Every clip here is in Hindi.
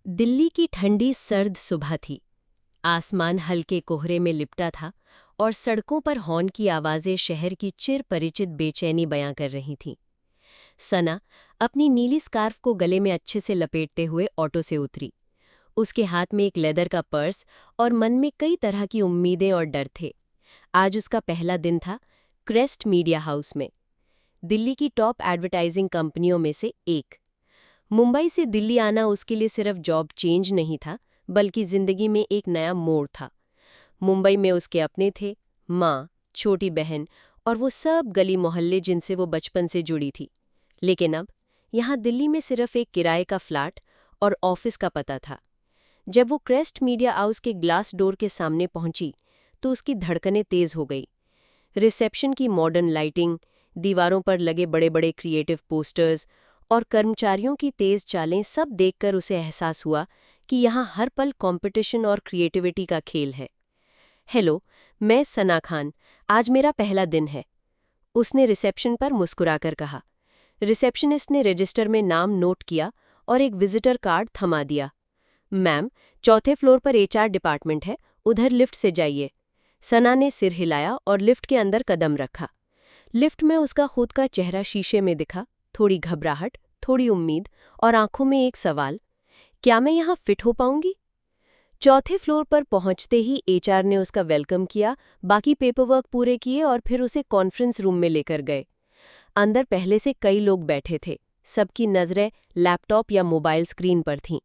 दिल्ली की ठंडी सर्द सुबह थी। आसमान हल्के कोहरे में लिपटा था और सड़कों पर हॉर्न की आवाज़ें शहर की चिर परिचित बेचैनी बयां कर रही थीं। सना अपनी नीली स्कार्फ को गले में अच्छे से लपेटते हुए ऑटो से उतरी। उसके हाथ में एक लेदर का पर्स और मन में कई तरह की उम्मीदें और डर थे। आज उसका पहला दिन था क्रेस्ट मीडिया हाउस में, दिल्ली की टॉप एडवर्टाइजिंग कंपनियों में से एक। मुंबई से दिल्ली आना उसके लिए सिर्फ जॉब चेंज नहीं था, बल्कि जिंदगी में एक नया मोड़ था। मुंबई में उसके अपने थे, माँ, छोटी बहन और वो सब गली मोहल्ले जिनसे वो बचपन से जुड़ी थी। लेकिन अब यहाँ दिल्ली में सिर्फ एक किराए का फ्लैट और ऑफिस का पता था। जब वो क्रेस्ट मीडिया हाउस के ग्लास डोर के सामने पहुंची तो उसकी धड़कनें तेज हो गई। रिसेप्शन की मॉडर्न लाइटिंग, दीवारों पर लगे बड़े बड़े क्रिएटिव पोस्टर्स और कर्मचारियों की तेज चालें सब देखकर उसे एहसास हुआ कि यहाँ हर पल कंपटीशन और क्रिएटिविटी का खेल है। हेलो, मैं सना खान। आज मेरा पहला दिन है, उसने रिसेप्शन पर मुस्कुराकर कहा। रिसेप्शनिस्ट ने रजिस्टर में नाम नोट किया और एक विजिटर कार्ड थमा दिया। मैम, चौथे फ्लोर पर एचआर डिपार्टमेंट है, उधर लिफ्ट से जाइए। सना ने सिर हिलाया और लिफ्ट के अंदर कदम रखा। लिफ्ट में उसका खुद का चेहरा शीशे में दिखा, थोड़ी घबराहट, थोड़ी उम्मीद और आंखों में एक सवाल, क्या मैं यहाँ फिट हो पाऊंगी? चौथे फ्लोर पर पहुंचते ही एचआर ने उसका वेलकम किया, बाकी पेपरवर्क पूरे किए और फिर उसे कॉन्फ्रेंस रूम में लेकर गए। अंदर पहले से कई लोग बैठे थे, सबकी नज़रें लैपटॉप या मोबाइल स्क्रीन पर थीं।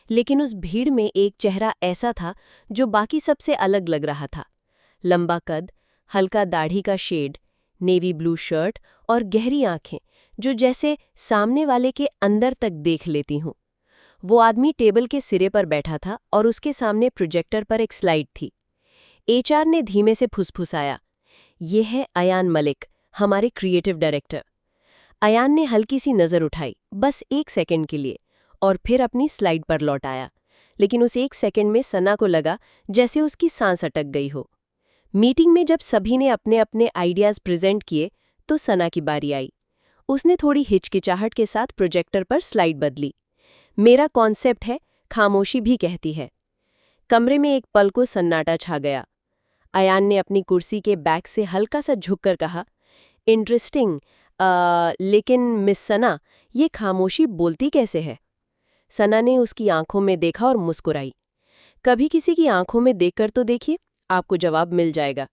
लेकिन उस भीड़ में एक चेहरा ऐसा था जो बाकी सबसे अलग लग रहा था। लंबा कद, हल्का दाढ़ी का शेड, नेवी ब्लू शर्ट और गहरी आंखें जो जैसे सामने वाले के अंदर तक देख लेती हूँ। वो आदमी टेबल के सिरे पर बैठा था और उसके सामने प्रोजेक्टर पर एक स्लाइड थी। एचआर ने धीमे से फुसफुसाया, ये है अयान मलिक, हमारे क्रिएटिव डायरेक्टर। अयान ने हल्की सी नज़र उठाई, बस एक सेकंड के लिए, और फिर अपनी स्लाइड पर लौट आया। लेकिन उस एक सेकंड में सना को लगा जैसे उसकी सांस अटक गई हो। मीटिंग में जब सभी ने अपने अपने आइडियाज़ प्रेजेंट किए तो सना की बारी आई। उसने थोड़ी हिचकिचाहट के साथ प्रोजेक्टर पर स्लाइड बदली। मेरा कॉन्सेप्ट है, खामोशी भी कहती है। कमरे में एक पल को सन्नाटा छा गया। अयान ने अपनी कुर्सी के बैक से हल्का सा झुककर कहा, इंटरेस्टिंग, लेकिन मिस सना, ये खामोशी बोलती कैसे है? सना ने उसकी आंखों में देखा और मुस्कुराई। कभी किसी की आंखों में देखकर तो देखिए, आपको जवाब मिल जाएगा।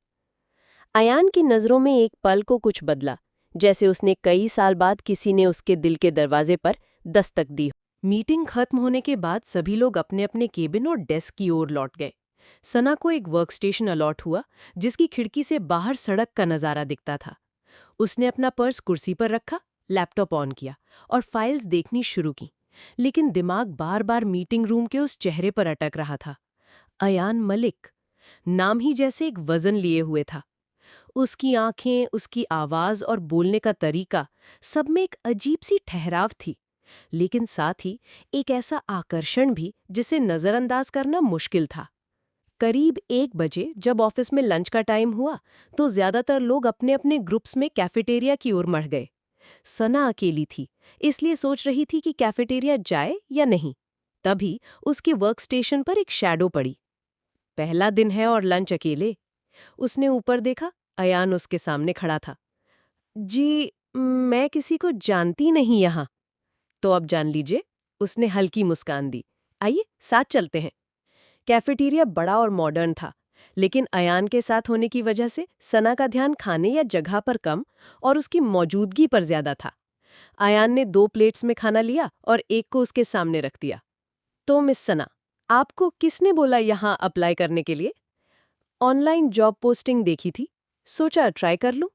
अयान की नज़रों में एक पल को कुछ बदला, जैसे उसने कई साल बाद किसी ने उसके दिल के दरवाजे पर दस्तक दी। मीटिंग खत्म होने के बाद सभी लोग अपने अपने केबिन और डेस्क की ओर लौट गए। सना को एक वर्कस्टेशन अलॉट हुआ, जिसकी खिड़की से बाहर सड़क का नज़ारा दिखता था। उसने अपना पर्स कुर्सी पर रखा, लैपटॉप ऑन किया और फाइल्स देखनी शुरू की। लेकिन दिमाग बार बार मीटिंग रूम के उस चेहरे पर अटक रहा था। अयान मलिक, नाम ही जैसे एक वजन लिए हुए था। उसकी आंखें, उसकी आवाज और बोलने का तरीका, सब में एक अजीब सी ठहराव थी। लेकिन साथ ही एक ऐसा आकर्षण भी जिसे नजरअंदाज करना मुश्किल था। करीब 1 बजे जब ऑफिस में लंच का टाइम हुआ तो ज्यादातर लोग अपने अपने ग्रुप्स में कैफेटेरिया की ओर बढ़ गए। सना अकेली थी, इसलिए सोच रही थी कि कैफेटेरिया जाए या नहीं। तभी उसके वर्कस्टेशन पर एक शैडो पड़ी। पहला दिन है और लंच अकेले। उसने ऊपर देखा, अयान उसके सामने खड़ा था। जी, मैं किसी को जानती नहीं यहाँ। तो अब जान लीजिए, उसने हल्की मुस्कान दी। आइए साथ चलते हैं। कैफेटेरिया बड़ा और मॉडर्न था, लेकिन अयान के साथ होने की वजह से सना का ध्यान खाने या जगह पर कम और उसकी मौजूदगी पर ज्यादा था। अयान ने 2 प्लेट्स में खाना लिया और एक को उसके सामने रख दिया। तो मिस सना, आपको किसने बोला यहाँ अप्लाई करने के लिए? ऑनलाइन जॉब पोस्टिंग देखी थी, सोचा ट्राई कर लूं।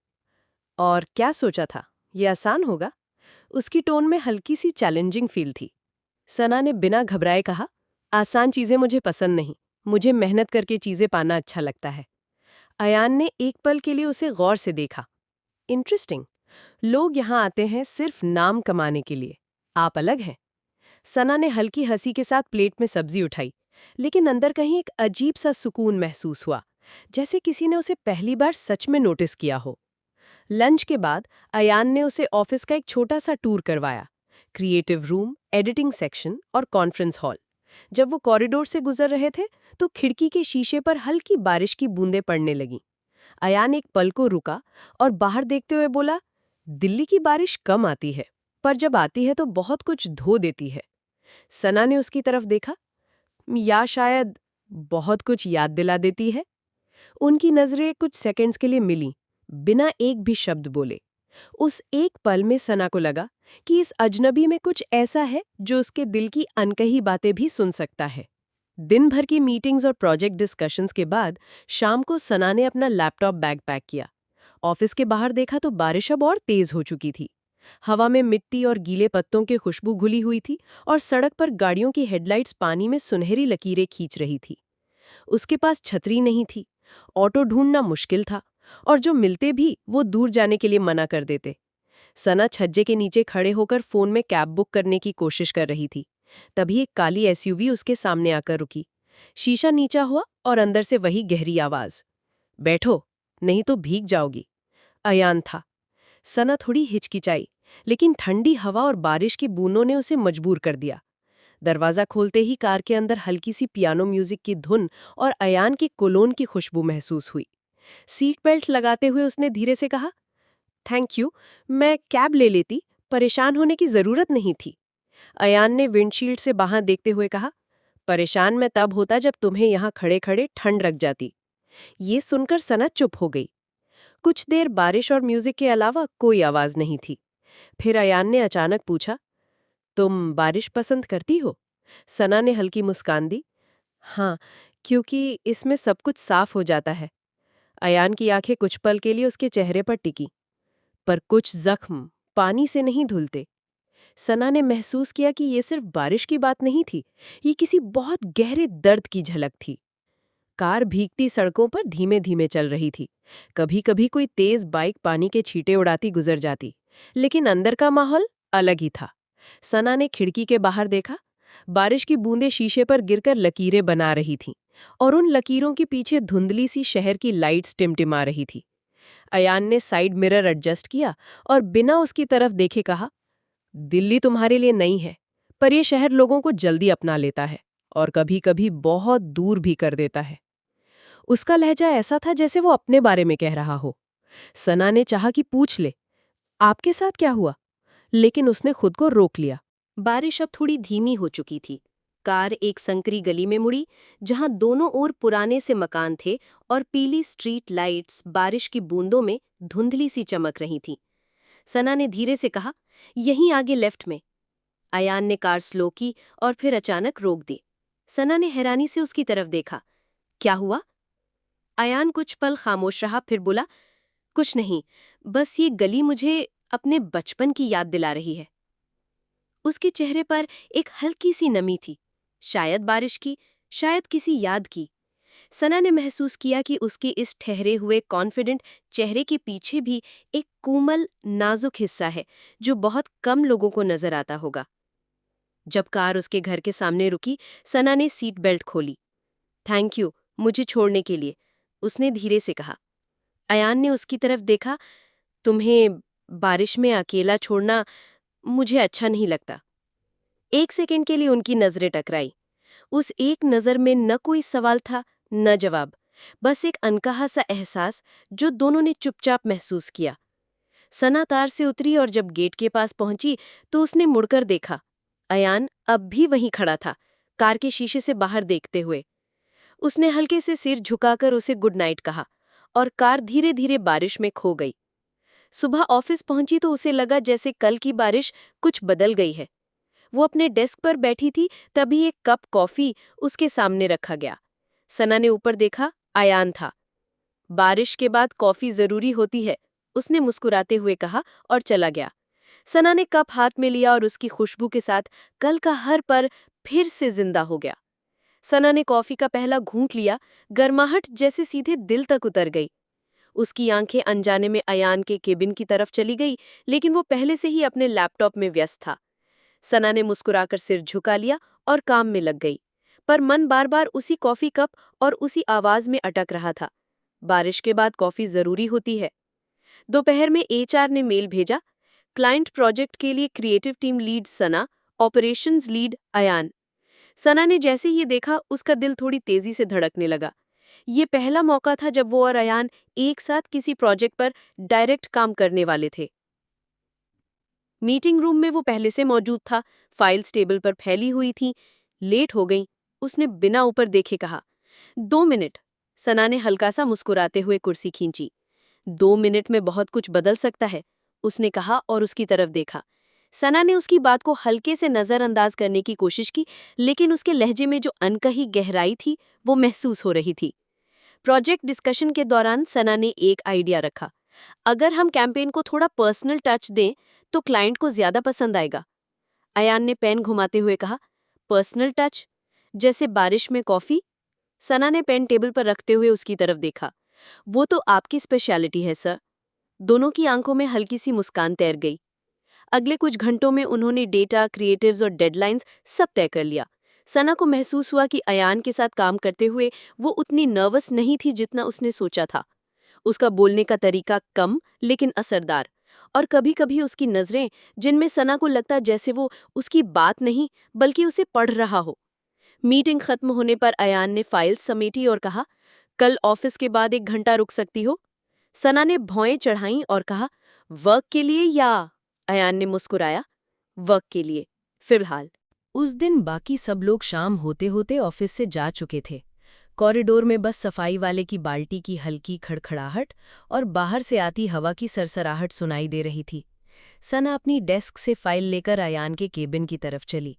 और क्या सोचा था, ये आसान होगा? उसकी टोन में हल्की सी चैलेंजिंग फील थी। सना ने बिना घबराए कहा, आसान चीजें मुझे पसंद नहीं, मुझे मेहनत करके चीजें पाना अच्छा लगता है। अयान ने एक पल के लिए उसे गौर से देखा। इंटरेस्टिंग, लोग यहाँ आते हैं सिर्फ नाम कमाने के लिए, आप अलग हैं। सना ने हल्की हंसी के साथ प्लेट में सब्जी उठाई, लेकिन अंदर कहीं एक अजीब सा सुकून महसूस हुआ, जैसे किसी ने उसे पहली बार सच में नोटिस किया हो। लंच के बाद अयान ने उसे ऑफिस का एक छोटा सा टूर करवाया, क्रिएटिव रूम, एडिटिंग सेक्शन और कॉन्फ्रेंस हॉल। जब वो कॉरिडोर से गुजर रहे थे तो खिड़की के शीशे पर हल्की बारिश की बूंदें पड़ने लगीं। अयान एक पल को रुका और बाहर देखते हुए बोला, दिल्ली की बारिश कम आती है, पर जब आती है तो बहुत कुछ धो देती है। सना ने उसकी तरफ देखा, या शायद बहुत कुछ याद दिला देती है। उनकी नजरें कुछ सेकंड्स के लिए मिलीं, बिना एक भी शब्द बोले। उस एक पल में सना को लगा कि इस अजनबी में कुछ ऐसा है जो उसके दिल की अनकही बातें भी सुन सकता है। दिन भर की मीटिंग्स और प्रोजेक्ट डिस्कशंस के बाद शाम को सना ने अपना लैपटॉप बैग पैक किया। ऑफिस के बाहर देखा तो बारिश अब और तेज हो चुकी थी। हवा में मिट्टी और गीले पत्तों की खुशबू घुली हुई थी और सड़क पर गाड़ियों की हेडलाइट्स पानी में सुनहरी लकीरें खींच रही थी। उसके पास छतरी नहीं थी, ऑटो ढूंढना मुश्किल था, और जो मिलते भी वो दूर जाने के लिए मना कर देते। सना छज्जे के नीचे खड़े होकर फोन में कैब बुक करने की कोशिश कर रही थी। तभी एक काली एसयूवी उसके सामने आकर रुकी। शीशा नीचा हुआ और अंदर से वही गहरी आवाज, बैठो, नहीं तो भीग जाओगी। अयान था। सना थोड़ी हिचकिचाई, लेकिन ठंडी हवा और बारिश की बूंदों ने उसे मजबूर कर दिया। दरवाजा खोलते ही कार के अंदर हल्की सी पियानो म्यूजिक की धुन और अयान की कोलोन की खुशबू महसूस हुई। सीट बेल्ट लगाते हुए उसने धीरे से कहा, थैंक यू, मैं कैब ले लेती, परेशान होने की जरूरत नहीं थी। अयान ने विंडशील्ड से बाहर देखते हुए कहा, परेशान मैं तब होता जब तुम्हें यहाँ खड़े खड़े ठंड लग जाती। ये सुनकर सना चुप हो गई। कुछ देर बारिश और म्यूजिक के अलावा कोई आवाज नहीं थी। फिर अयान ने अचानक पूछा, तुम बारिश पसंद करती हो? सना ने हल्की मुस्कान दी, हाँ, क्योंकि इसमें सब कुछ साफ हो जाता है। अयान की आंखें कुछ पल के लिए उसके चेहरे पर टिकी। पर कुछ जख्म पानी से नहीं धुलते। सना ने महसूस किया कि ये सिर्फ बारिश की बात नहीं थी, ये किसी बहुत गहरे दर्द की झलक थी। कार भीगती सड़कों पर धीमे धीमे चल रही थी। कभी कभी कोई तेज बाइक पानी के छींटे उड़ाती गुजर जाती, लेकिन अंदर का माहौल अलग ही था। सना ने खिड़की के बाहर देखा। बारिश की बूंदें शीशे पर गिरकर लकीरें बना रही थीं, और उन लकीरों के पीछे धुंधली सी शहर की लाइट्स टिमटिमा रही थी। अयान ने साइड मिरर एडजस्ट किया और बिना उसकी तरफ देखे कहा, दिल्ली तुम्हारे लिए नहीं है, पर यह शहर लोगों को जल्दी अपना लेता है और कभी-कभी बहुत दूर भी कर देता है। उसका लहजा ऐसा था जैसे वो अपने बारे में कह रहा हो। सना ने चाहा कि पूछ ले, आपके साथ क्या हुआ? लेकिन उसने खुद को रोक लिया। बारिश अब थोड़ी धीमी हो चुकी थी। कार एक संकरी गली में मुड़ी, जहां दोनों ओर पुराने से मकान थे और पीली स्ट्रीट लाइट्स बारिश की बूंदों में धुंधली सी चमक रही थीं। सना ने धीरे से कहा, यहीं आगे लेफ्ट में। अयान ने कार स्लो की और फिर अचानक रोक दी। सना ने हैरानी से उसकी तरफ देखा। क्या हुआ? अयान कुछ पल खामोश रहा, फिर बोला, कुछ नहीं, बस ये गली मुझे अपने बचपन की याद दिला रही है। उसके चेहरे पर एक हल्की सी नमी थी, शायद बारिश की, शायद किसी याद की। सना ने महसूस किया कि उसके इस ठहरे हुए कॉन्फिडेंट चेहरे के पीछे भी एक कोमल नाजुक हिस्सा है जो बहुत कम लोगों को नजर आता होगा। जब कार उसके घर के सामने रुकी, सना ने सीट बेल्ट खोली। थैंक यू मुझे छोड़ने के लिए, उसने धीरे से कहा। अयान ने उसकी तरफ देखा, तुम्हें बारिश में अकेला छोड़ना मुझे अच्छा नहीं लगता। एक सेकंड के लिए उनकी नजरें टकराई। उस एक नजर में न कोई सवाल था, न जवाब, बस एक अनकहा सा एहसास जो दोनों ने चुपचाप महसूस किया। सना तार से उतरी और जब गेट के पास पहुंची तो उसने मुड़कर देखा। अयान अब भी वहीं खड़ा था, कार के शीशे से बाहर देखते हुए। उसने हल्के से सिर झुकाकर उसे गुड नाइट कहा और कार धीरे धीरे बारिश में खो गई। सुबह ऑफिस पहुंची तो उसे लगा जैसे कल की बारिश कुछ बदल गई है। वो अपने डेस्क पर बैठी थी, तभी एक कप कॉफी उसके सामने रखा गया। सना ने ऊपर देखा, अयान था। बारिश के बाद कॉफी जरूरी होती है, उसने मुस्कुराते हुए कहा और चला गया। सना ने कप हाथ में लिया और उसकी खुशबू के साथ कल का हर पल फिर से जिंदा हो गया। सना ने कॉफी का पहला घूंट लिया, गर्माहट जैसे सीधे दिल तक उतर गई। उसकी आंखें अनजाने में अयान के केबिन की तरफ चली गई, लेकिन वो पहले से ही अपने लैपटॉप में व्यस्त था। सना ने मुस्कुराकर सिर झुका लिया और काम में लग गई, पर मन बार बार उसी कॉफी कप और उसी आवाज में अटक रहा था। बारिश के बाद कॉफी जरूरी होती है। दोपहर में एचआर ने मेल भेजा, क्लाइंट प्रोजेक्ट के लिए क्रिएटिव टीम लीड सना, ऑपरेशंस लीड अयान। सना ने जैसे ही ये देखा, उसका दिल थोड़ी तेजी से धड़कने लगा। ये पहला मौका था जब वो और अयान एक साथ किसी प्रोजेक्ट पर डायरेक्ट काम करने वाले थे। मीटिंग रूम में वो पहले से मौजूद था, फाइल्स टेबल पर फैली हुई थी। लेट हो गई, उसने बिना ऊपर देखे कहा। 2 मिनट। सना ने हल्का सा मुस्कुराते हुए कुर्सी खींची। 2 मिनट में बहुत कुछ बदल सकता है, उसने कहा और उसकी तरफ देखा। सना ने उसकी बात को हल्के से नजरअंदाज करने की कोशिश की, लेकिन उसके लहजे में जो अनकही गहराई थी वो महसूस हो रही थी। प्रोजेक्ट डिस्कशन के दौरान सना ने एक आइडिया रखा। अगर हम कैंपेन को थोड़ा पर्सनल टच दें तो क्लाइंट को ज्यादा पसंद आएगा। अयान ने पेन घुमाते हुए कहा, पर्सनल टच? जैसे बारिश में कॉफी? सना ने पेन टेबल पर रखते हुए उसकी तरफ देखा। वो तो आपकी स्पेशलिटी है सर। दोनों की आंखों में हल्की सी मुस्कान तैर गई। अगले कुछ घंटों में उन्होंने डेटा, क्रिएटिव्स और डेडलाइंस सब तय कर लिया। सना को महसूस हुआ कि अयान के साथ काम करते हुए वो उतनी नर्वस नहीं थी जितना उसने सोचा था। उसका बोलने का तरीका कम लेकिन असरदार, और कभी-कभी उसकी नजरें, जिनमें सना को लगता जैसे वो उसकी बात नहीं बल्कि उसे पढ़ रहा हो। मीटिंग खत्म होने पर अयान ने फाइल्स समेटी और कहा, कल ऑफिस के बाद 1 घंटा रुक सकती हो? सना ने भौएं चढ़ाईं और कहा, वर्क के लिए या? अयान ने मुस्कुराया, वर्क के लिए, फिलहाल। उस दिन बाकी सब लोग शाम होते होते ऑफिस से जा चुके थे। कॉरिडोर में बस सफाई वाले की बाल्टी की हल्की खड़खड़ाहट और बाहर से आती हवा की सरसराहट सुनाई दे रही थी। सना अपनी डेस्क से फाइल लेकर अयान के केबिन की तरफ चली।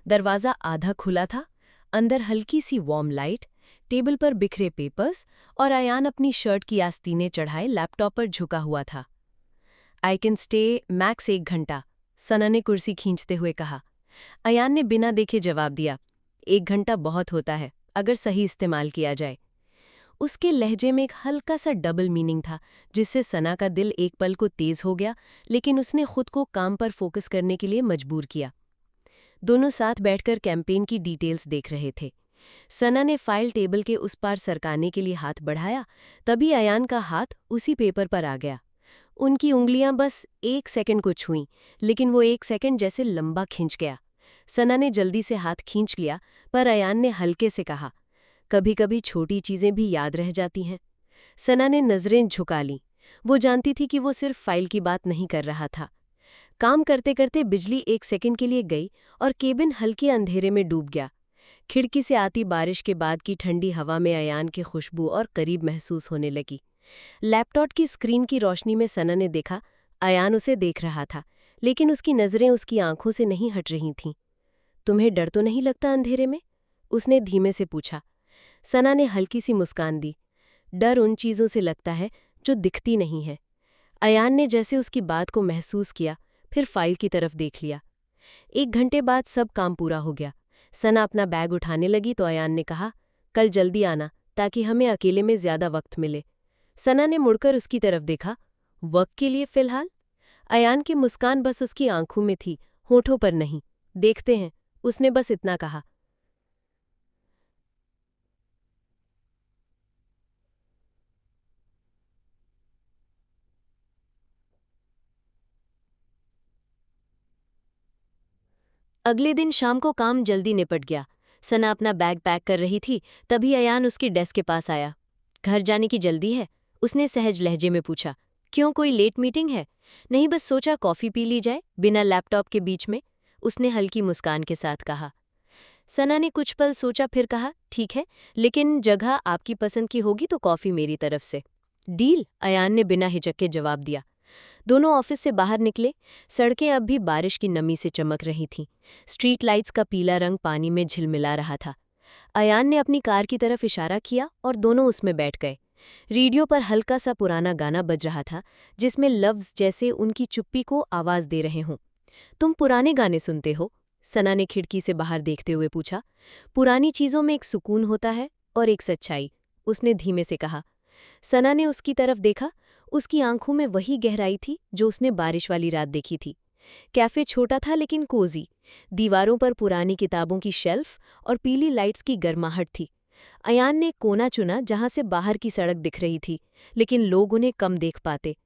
दरवाज़ा आधा खुला था, अंदर हल्की सी वार्म लाइट, टेबल पर बिखरे पेपर्स और अयान अपनी शर्ट की आस्तीनें चढ़ाए लैपटॉप पर झुका हुआ था। आई कैन स्टे मैक्स 1 घंटा, सना ने कुर्सी खींचते हुए कहा। अयान ने बिना देखे जवाब दिया, 1 घंटा बहुत होता है अगर सही इस्तेमाल किया जाए। उसके लहजे में एक हल्का सा डबल मीनिंग था, जिससे सना का दिल एक पल को तेज हो गया, लेकिन उसने खुद को काम पर फोकस करने के लिए मजबूर किया। दोनों साथ बैठकर कैंपेन की डिटेल्स देख रहे थे। सना ने फाइल टेबल के उस पार सरकाने के लिए हाथ बढ़ाया, तभी अयान का हाथ उसी पेपर पर आ गया। उनकी उंगलियां बस 1 सेकंड को छुईं, लेकिन वो 1 सेकंड जैसे लंबा खिंच गया। सना ने जल्दी से हाथ खींच लिया, पर अयान ने हल्के से कहा, कभी कभी छोटी चीजें भी याद रह जाती हैं। सना ने नजरें झुका लीं। वो जानती थी कि वो सिर्फ फाइल की बात नहीं कर रहा था। काम करते करते बिजली 1 सेकंड के लिए गई और केबिन हल्के अंधेरे में डूब गया। खिड़की से आती बारिश के बाद की ठंडी हवा में अयान की खुशबू और करीब महसूस होने लगी। लैपटॉप की स्क्रीन की रोशनी में सना ने देखा, अयान उसे देख रहा था, लेकिन उसकी नजरें उसकी आंखों से नहीं हट रही थीं। तुम्हें डर तो नहीं लगता अंधेरे में? उसने धीमे से पूछा। सना ने हल्की सी मुस्कान दी। डर उन चीज़ों से लगता है जो दिखती नहीं है। अयान ने जैसे उसकी बात को महसूस किया, फिर फाइल की तरफ देख लिया। 1 घंटे बाद सब काम पूरा हो गया। सना अपना बैग उठाने लगी तो अयान ने कहा, कल जल्दी आना ताकि हमें अकेले में ज्यादा वक्त मिले। सना ने मुड़कर उसकी तरफ देखा, वर्क के लिए फिलहाल? अयान की मुस्कान बस उसकी आंखों में थी, होठों पर नहीं। देखते हैं, उसने बस इतना कहा। अगले दिन शाम को काम जल्दी निपट गया। सना अपना बैग पैक कर रही थी, तभी अयान उसकी डेस्क के पास आया। घर जाने की जल्दी है? उसने सहज लहजे में पूछा। क्यों, कोई लेट मीटिंग है? नहीं, बस सोचा कॉफ़ी पी ली जाए बिना लैपटॉप के बीच में, उसने हल्की मुस्कान के साथ कहा। सना ने कुछ पल सोचा, फिर कहा, ठीक है, लेकिन जगह आपकी पसंद की होगी तो कॉफ़ी मेरी तरफ से। डील, अयान ने बिना हिचक के जवाब दिया। दोनों ऑफिस से बाहर निकले। सड़कें अब भी बारिश की नमी से चमक रही थीं। स्ट्रीट लाइट्स का पीला रंग पानी में झिलमिला रहा था। अयान ने अपनी कार की तरफ इशारा किया और दोनों उसमें बैठ गए। रेडियो पर हल्का सा पुराना गाना बज रहा था, जिसमें लफ्ज जैसे उनकी चुप्पी को आवाज दे रहे हों। तुम पुराने गाने सुनते हो? सना ने खिड़की से बाहर देखते हुए पूछा। पुरानी चीजों में एक सुकून होता है और एक सच्चाई, उसने धीमे से कहा। सना ने उसकी तरफ देखा। उसकी आंखों में वही गहराई थी जो उसने बारिश वाली रात देखी थी। कैफे छोटा था लेकिन कोजी। दीवारों पर पुरानी किताबों की शेल्फ और पीली लाइट्स की गर्माहट थी। अयान ने एक कोना चुना जहां से बाहर की सड़क दिख रही थी, लेकिन लोग उन्हें कम देख पाते।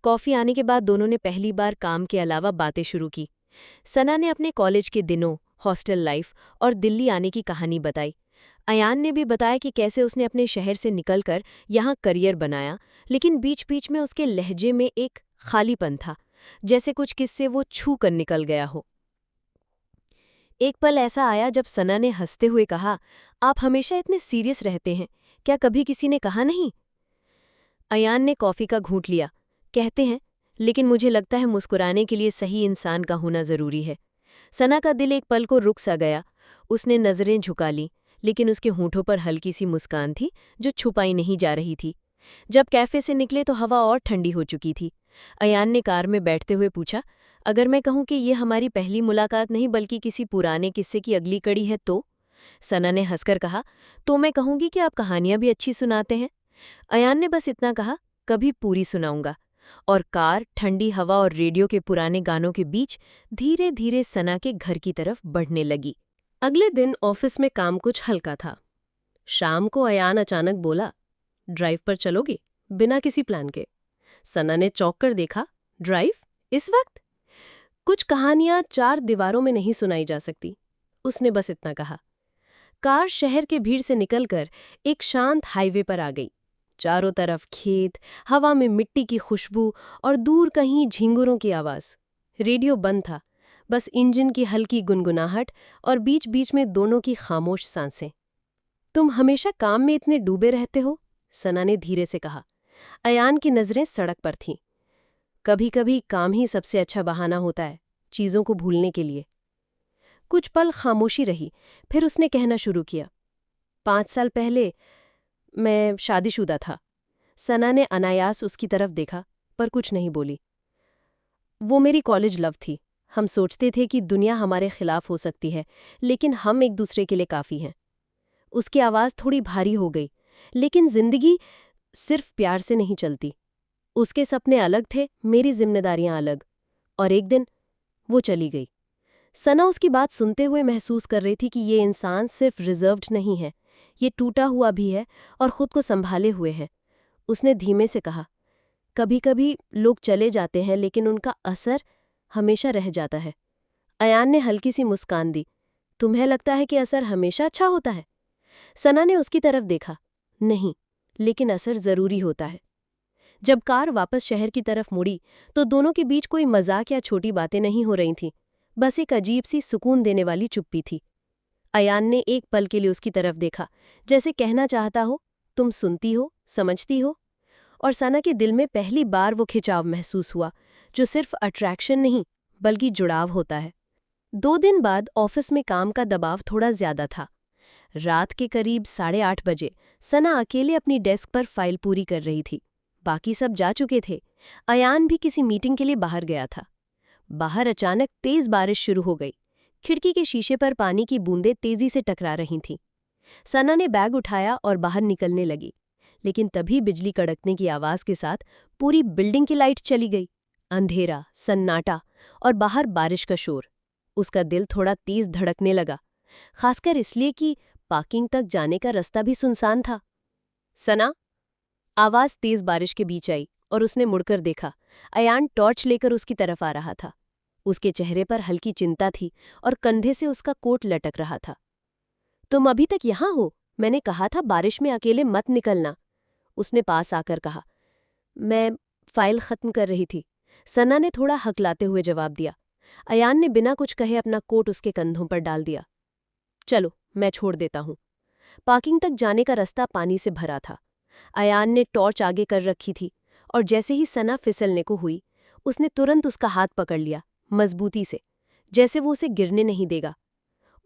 कॉफी आने के बाद दोनों ने पहली बार काम के अलावा बातें शुरू की। सना ने अपने कॉलेज के दिनों, हॉस्टल लाइफ और दिल्ली आने की कहानी बताई। अयान ने भी बताया कि कैसे उसने अपने शहर से निकलकर यहाँ करियर बनाया, लेकिन बीच-बीच में उसके लहजे में एक खालीपन था, जैसे कुछ किस्से वो छू कर निकल गया हो। एक पल ऐसा आया जब सना ने हंसते हुए कहा, आप हमेशा इतने सीरियस रहते हैं, क्या कभी किसी ने कहा नहीं? अयान ने कॉफ़ी का घूंट लिया। कहते हैं, लेकिन मुझे लगता है मुस्कुराने के लिए सही इंसान का होना ज़रूरी है। सना का दिल एक पल को रुक सा गया। उसने नज़रें झुका लीं, लेकिन उसके होंठों पर हल्की सी मुस्कान थी जो छुपाई नहीं जा रही थी। जब कैफ़े से निकले तो हवा और ठंडी हो चुकी थी। अयान ने कार में बैठते हुए पूछा, अगर मैं कहूँ कि ये हमारी पहली मुलाकात नहीं बल्कि किसी पुराने किस्से की अगली कड़ी है तो? सना ने हंसकर कहा, तो मैं कहूँगी कि आप कहानियाँ भी अच्छी सुनाते हैं। अयान ने बस इतना कहा, कभी पूरी सुनाऊंगा। और कार ठंडी हवा और रेडियो के पुराने गानों के बीच धीरे धीरे सना के घर की तरफ बढ़ने लगी। अगले दिन ऑफिस में काम कुछ हल्का था। शाम को अयान अचानक बोला, ड्राइव पर चलोगे? बिना किसी प्लान के। सना ने चौंक कर देखा, ड्राइव? इस वक्त? कुछ कहानियां 4 दीवारों में नहीं सुनाई जा सकती। उसने बस इतना कहा। कार शहर के भीड़ से निकलकर एक शांत हाईवे पर आ गई। चारों तरफ खेत, हवा में मिट्टी की खुशबू और दूर कहीं झिंगुरों की आवाज़। रेडियो बंद था, बस इंजन की हल्की गुनगुनाहट और बीच बीच में दोनों की खामोश सांसें। तुम हमेशा काम में इतने डूबे रहते हो? सना ने धीरे से कहा। अयान की नज़रें सड़क पर थीं। कभी कभी काम ही सबसे अच्छा बहाना होता है, चीज़ों को भूलने के लिए। कुछ पल खामोशी रही, फिर उसने कहना शुरू किया। 5 साल पहले मैं शादीशुदा था। सना ने अनायास उसकी तरफ देखा, पर कुछ नहीं बोली। वो मेरी कॉलेज लव थी। हम सोचते थे कि दुनिया हमारे खिलाफ हो सकती है, लेकिन हम एक दूसरे के लिए काफ़ी हैं। उसकी आवाज़ थोड़ी भारी हो गई, लेकिन जिंदगी सिर्फ प्यार से नहीं चलती। उसके सपने अलग थे, मेरी जिम्मेदारियां अलग। और एक दिन वो चली गई। सना उसकी बात सुनते हुए महसूस कर रही थी कि ये इंसान सिर्फ रिजर्व्ड नहीं है, ये टूटा हुआ भी है और खुद को संभाले हुए है। उसने धीमे से कहा, कभी कभी लोग चले जाते हैं लेकिन उनका असर हमेशा रह जाता है। अयान ने हल्की सी मुस्कान दी। तुम्हें लगता है कि असर हमेशा अच्छा होता है? सना ने उसकी तरफ देखा। नहीं, लेकिन असर ज़रूरी होता है। जब कार वापस शहर की तरफ मुड़ी तो दोनों के बीच कोई मजाक या छोटी बातें नहीं हो रही थीं, बस एक अजीब सी सुकून देने वाली चुप्पी थी। अयान ने एक पल के लिए उसकी तरफ देखा, जैसे कहना चाहता हो, तुम सुनती हो, समझती हो। और सना के दिल में पहली बार वो खिंचाव महसूस हुआ, जो सिर्फ अट्रैक्शन नहीं बल्कि जुड़ाव होता है। 2 दिन बाद ऑफिस में काम का दबाव थोड़ा ज्यादा था। रात के करीब 8:30 बजे सना अकेले अपनी डेस्क पर फाइल पूरी कर रही थी। बाकी सब जा चुके थे। अयान भी किसी मीटिंग के लिए बाहर गया था। बाहर अचानक तेज बारिश शुरू हो गई। खिड़की के शीशे पर पानी की बूंदें तेजी से टकरा रही थीं। सना ने बैग उठाया और बाहर निकलने लगी, लेकिन तभी बिजली कड़कने की आवाज़ के साथ पूरी बिल्डिंग की लाइट चली गई। अंधेरा, सन्नाटा और बाहर बारिश का शोर। उसका दिल थोड़ा तेज धड़कने लगा, खासकर इसलिए कि पार्किंग तक जाने का रास्ता भी सुनसान था। सना, आवाज़ तेज बारिश के बीच आई और उसने मुड़कर देखा। अयान टॉर्च लेकर उसकी तरफ आ रहा था। उसके चेहरे पर हल्की चिंता थी और कंधे से उसका कोट लटक रहा था। तुम अभी तक यहाँ हो? मैंने कहा था बारिश में अकेले मत निकलना। उसने पास आकर कहा। मैं फाइल खत्म कर रही थी, सना ने थोड़ा हकलाते हुए जवाब दिया। अयान ने बिना कुछ कहे अपना कोट उसके कंधों पर डाल दिया। चलो, मैं छोड़ देता हूँ। पार्किंग तक जाने का रास्ता पानी से भरा था। अयान ने टॉर्च आगे कर रखी थी और जैसे ही सना फिसलने को हुई, उसने तुरंत उसका हाथ पकड़ लिया, मजबूती से, जैसे वो उसे गिरने नहीं देगा।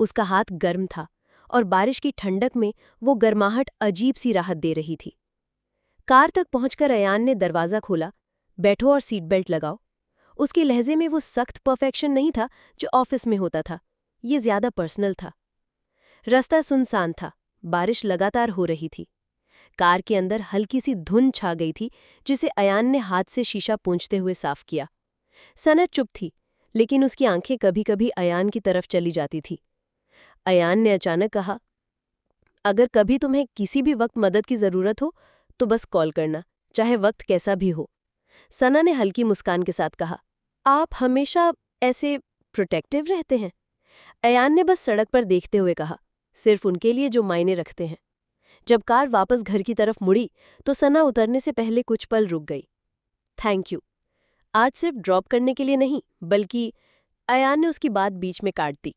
उसका हाथ गर्म था और बारिश की ठंडक में वो गर्माहट अजीब सी राहत दे रही थी। कार तक पहुंचकर अयान ने दरवाज़ा खोला। बैठो और सीट बेल्ट लगाओ। उसके लहजे में वो सख्त परफेक्शन नहीं था जो ऑफिस में होता था, ये ज्यादा पर्सनल था। रास्ता सुनसान था, बारिश लगातार हो रही थी। कार के अंदर हल्की सी धुंध छा गई थी, जिसे अयान ने हाथ से शीशा पोंछते हुए साफ किया। सना चुप थी, लेकिन उसकी आंखें कभी कभी अयान की तरफ चली जाती थी। अयान ने अचानक कहा, अगर कभी तुम्हें किसी भी वक्त मदद की ज़रूरत हो तो बस कॉल करना, चाहे वक्त कैसा भी हो। सना ने हल्की मुस्कान के साथ कहा, आप हमेशा ऐसे प्रोटेक्टिव रहते हैं? अयान ने बस सड़क पर देखते हुए कहा, सिर्फ उनके लिए जो मायने रखते हैं। जब कार वापस घर की तरफ मुड़ी तो सना उतरने से पहले कुछ पल रुक गई। Thank you. आज सिर्फ ड्रॉप करने के लिए नहीं, बल्कि अयान ने उसकी बात बीच में काट दी।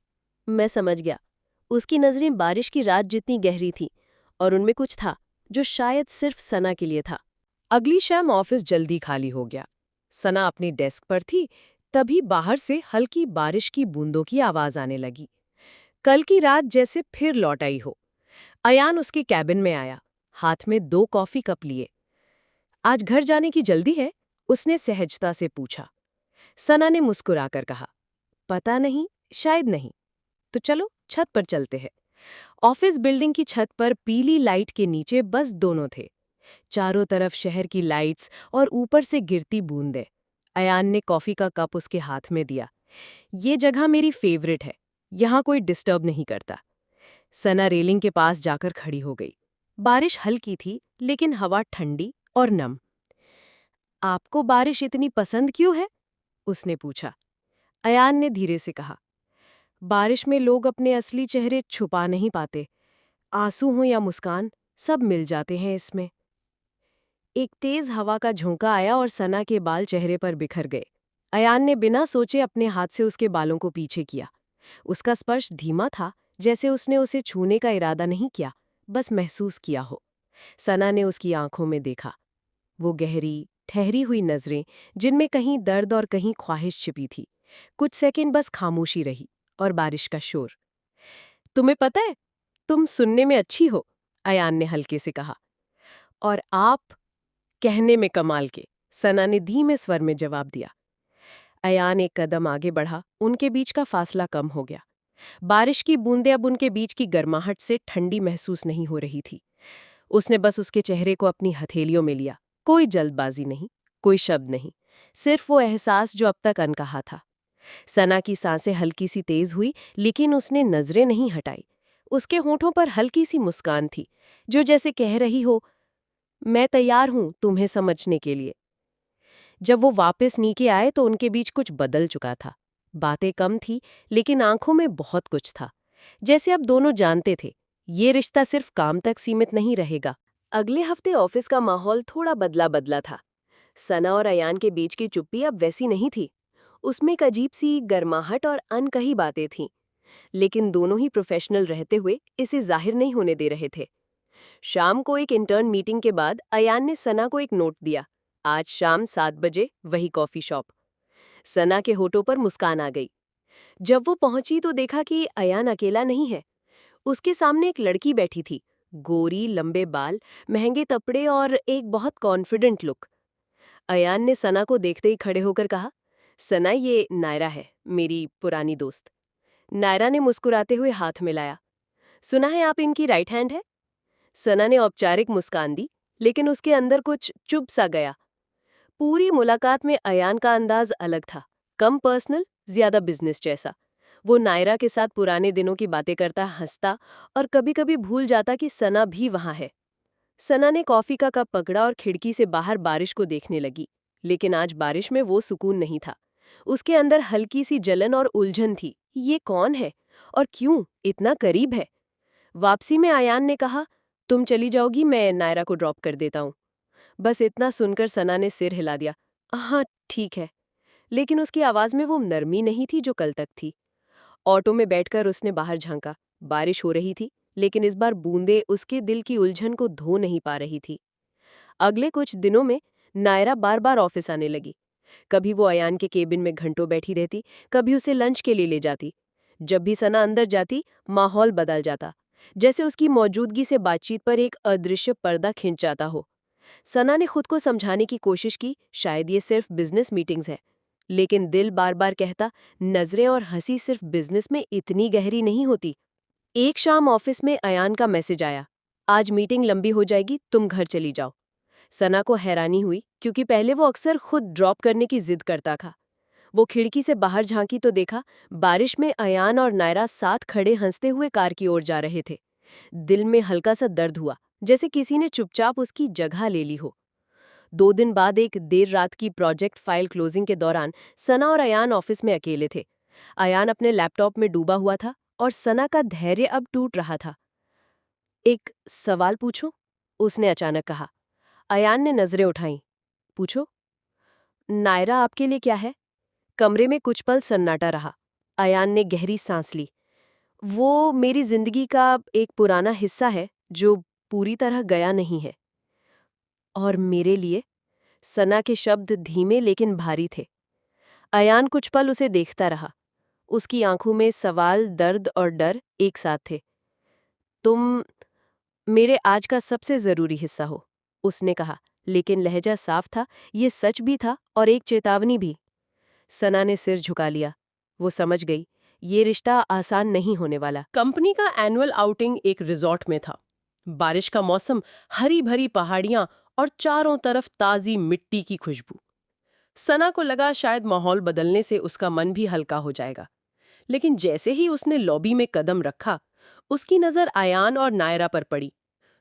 मैं समझ गया। उसकी नजरें बारिश की रात जितनी गहरी थी और उनमें कुछ था जो शायद सिर्फ सना के लिए था। अगली शाम ऑफिस जल्दी खाली हो गया। सना अपनी डेस्क पर थी, तभी बाहर से हल्की बारिश की बूंदों की आवाज आने लगी। कल की रात जैसे फिर लौट आई हो। अयान उसके कैबिन में आया, हाथ में 2 कॉफी कप लिए। आज घर जाने की जल्दी है? उसने सहजता से पूछा। सना ने मुस्कुराकर कहा, पता नहीं, शायद नहीं। तो चलो छत पर चलते हैं। ऑफिस बिल्डिंग की छत पर पीली लाइट के नीचे बस दोनों थे। चारों तरफ शहर की लाइट्स और ऊपर से गिरती बूंदें। अयान ने कॉफी का कप उसके हाथ में दिया। ये जगह मेरी फेवरेट है, यहाँ कोई डिस्टर्ब नहीं करता। सना रेलिंग के पास जाकर खड़ी हो गई। बारिश हल्की थी, लेकिन हवा ठंडी और नम। आपको बारिश इतनी पसंद क्यों है? उसने पूछा। अयान ने धीरे से कहा, बारिश में लोग अपने असली चेहरे छुपा नहीं पाते। आंसू हो या मुस्कान, सब मिल जाते हैं इसमें। एक तेज हवा का झोंका आया और सना के बाल चेहरे पर बिखर गए। अयान ने बिना सोचे अपने हाथ से उसके बालों को पीछे किया। उसका स्पर्श धीमा था, जैसे उसने उसे छूने का इरादा नहीं किया, बस महसूस किया हो। सना ने उसकी आंखों में देखा। वो गहरी, ठहरी हुई नजरें, जिनमें कहीं दर्द और कहीं ख्वाहिश छिपी थी। कुछ सेकंड बस खामोशी रही और बारिश का शोर। तुम्हें पता है, तुम सुनने में अच्छी हो, अयान ने हल्के से कहा। और आप कहने में कमाल के, सना ने धीमे स्वर में जवाब दिया। अयान एक कदम आगे बढ़ा, उनके बीच का फासला कम हो गया। बारिश की बूंदें अब उनके बीच की गर्माहट से ठंडी महसूस नहीं हो रही थी। उसने बस उसके चेहरे को अपनी हथेलियों में लिया। कोई जल्दबाजी नहीं, कोई शब्द नहीं, सिर्फ वो एहसास जो अब तक अनकहा था। सना की सांसें हल्की सी तेज हुई, लेकिन उसने नजरें नहीं हटाई। उसके होठों पर हल्की सी मुस्कान थी, जो जैसे कह रही हो, मैं तैयार हूं तुम्हें समझने के लिए। जब वो वापस नीचे आए तो उनके बीच कुछ बदल चुका था। बातें कम थी, लेकिन आंखों में बहुत कुछ था। जैसे अब दोनों जानते थे, ये रिश्ता सिर्फ काम तक सीमित नहीं रहेगा। अगले हफ्ते ऑफिस का माहौल थोड़ा बदला बदला था। सना और अयान के बीच की चुप्पी अब वैसी नहीं थी। उसमें एक अजीब सी गर्माहट और अनकही बातें थीं, लेकिन दोनों ही प्रोफेशनल रहते हुए इसे जाहिर नहीं होने दे रहे थे। शाम को एक इंटर्न मीटिंग के बाद अयान ने सना को एक नोट दिया। आज शाम 7 बजे वही कॉफी शॉप। सना के होठों पर मुस्कान आ गई। जब वो पहुंची तो देखा कि अयान अकेला नहीं है। उसके सामने एक लड़की बैठी थी, गोरी, लंबे बाल, महंगे कपड़े और एक बहुत कॉन्फिडेंट लुक। अयान ने सना को देखते ही खड़े होकर कहा, सना, ये नायरा है, मेरी पुरानी दोस्त। नायरा ने मुस्कुराते हुए हाथ मिलाया। सुना है आप इनकी राइट हैंड है? सना ने औपचारिक मुस्कान दी, लेकिन उसके अंदर कुछ चुभ सा गया। पूरी मुलाकात में अयान का अंदाज अलग था, कम पर्सनल, ज्यादा बिजनेस जैसा। वो नायरा के साथ पुराने दिनों की बातें करता, हंसता और कभी-कभी भूल जाता कि सना भी वहां है। सना ने कॉफी का कप पकड़ा और खिड़की से बाहर बारिश को देखने लगी, लेकिन आज बारिश में वो सुकून नहीं था। उसके अंदर हल्की सी जलन और उलझन थी। ये कौन है और क्यों इतना करीब है? वापसी में अयान ने कहा, तुम चली जाओगी, मैं नायरा को ड्रॉप कर देता हूँ। बस इतना सुनकर सना ने सिर हिला दिया। हाँ, ठीक है। लेकिन उसकी आवाज में वो नरमी नहीं थी जो कल तक थी। ऑटो में बैठकर उसने बाहर झांका। बारिश हो रही थी, लेकिन इस बार बूंदें उसके दिल की उलझन को धो नहीं पा रही थी। अगले कुछ दिनों में नायरा बार बार ऑफिस आने लगी। कभी वो अयान के केबिन में घंटों बैठी रहती, कभी उसे लंच के लिए ले जाती। जब भी सना अंदर जाती, माहौल बदल जाता, जैसे उसकी मौजूदगी से बातचीत पर एक अदृश्य पर्दा खिंच जाता हो। सना ने खुद को समझाने की कोशिश की, शायद ये सिर्फ बिजनेस मीटिंग्स है, लेकिन दिल बार बार कहता, नजरें और हंसी सिर्फ बिजनेस में इतनी गहरी नहीं होती। एक शाम ऑफिस में अयान का मैसेज आया, आज मीटिंग लंबी हो जाएगी, तुम घर चली जाओ। सना को हैरानी हुई, क्योंकि पहले वो अक्सर खुद ड्रॉप करने की जिद करता था। वो खिड़की से बाहर झांकी तो देखा, बारिश में अयान और नायरा साथ खड़े हंसते हुए कार की ओर जा रहे थे। दिल में हल्का सा दर्द हुआ, जैसे किसी ने चुपचाप उसकी जगह ले ली हो। 2 दिन बाद एक देर रात की प्रोजेक्ट फाइल क्लोजिंग के दौरान सना और अयान ऑफिस में अकेले थे। अयान अपने लैपटॉप में डूबा हुआ था और सना का धैर्य अब टूट रहा था। एक सवाल पूछूं? उसने अचानक कहा। अयान ने नजरें उठाईं। पूछो। नायरा आपके लिए क्या है? कमरे में कुछ पल सन्नाटा रहा। अयान ने गहरी सांस ली। वो मेरी जिंदगी का एक पुराना हिस्सा है जो पूरी तरह गया नहीं है। और मेरे लिए? सना के शब्द धीमे लेकिन भारी थे। अयान कुछ पल उसे देखता रहा। उसकी आंखों में सवाल, दर्द और डर एक साथ थे। तुम मेरे आज का सबसे जरूरी हिस्सा हो, उसने कहा, लेकिन लहजा साफ था, ये सच भी था और एक चेतावनी भी। सना ने सिर झुका लिया। वो समझ गई, ये रिश्ता आसान नहीं होने वाला। कंपनी का एनुअल आउटिंग एक रिजॉर्ट में था। बारिश का मौसम, हरी भरी पहाड़ियां और चारों तरफ ताजी मिट्टी की खुशबू। सना को लगा शायद माहौल बदलने से उसका मन भी हल्का हो जाएगा। लेकिन जैसे ही उसने लॉबी में कदम रखा, उसकी नजर अयान और नायरा पर पड़ी।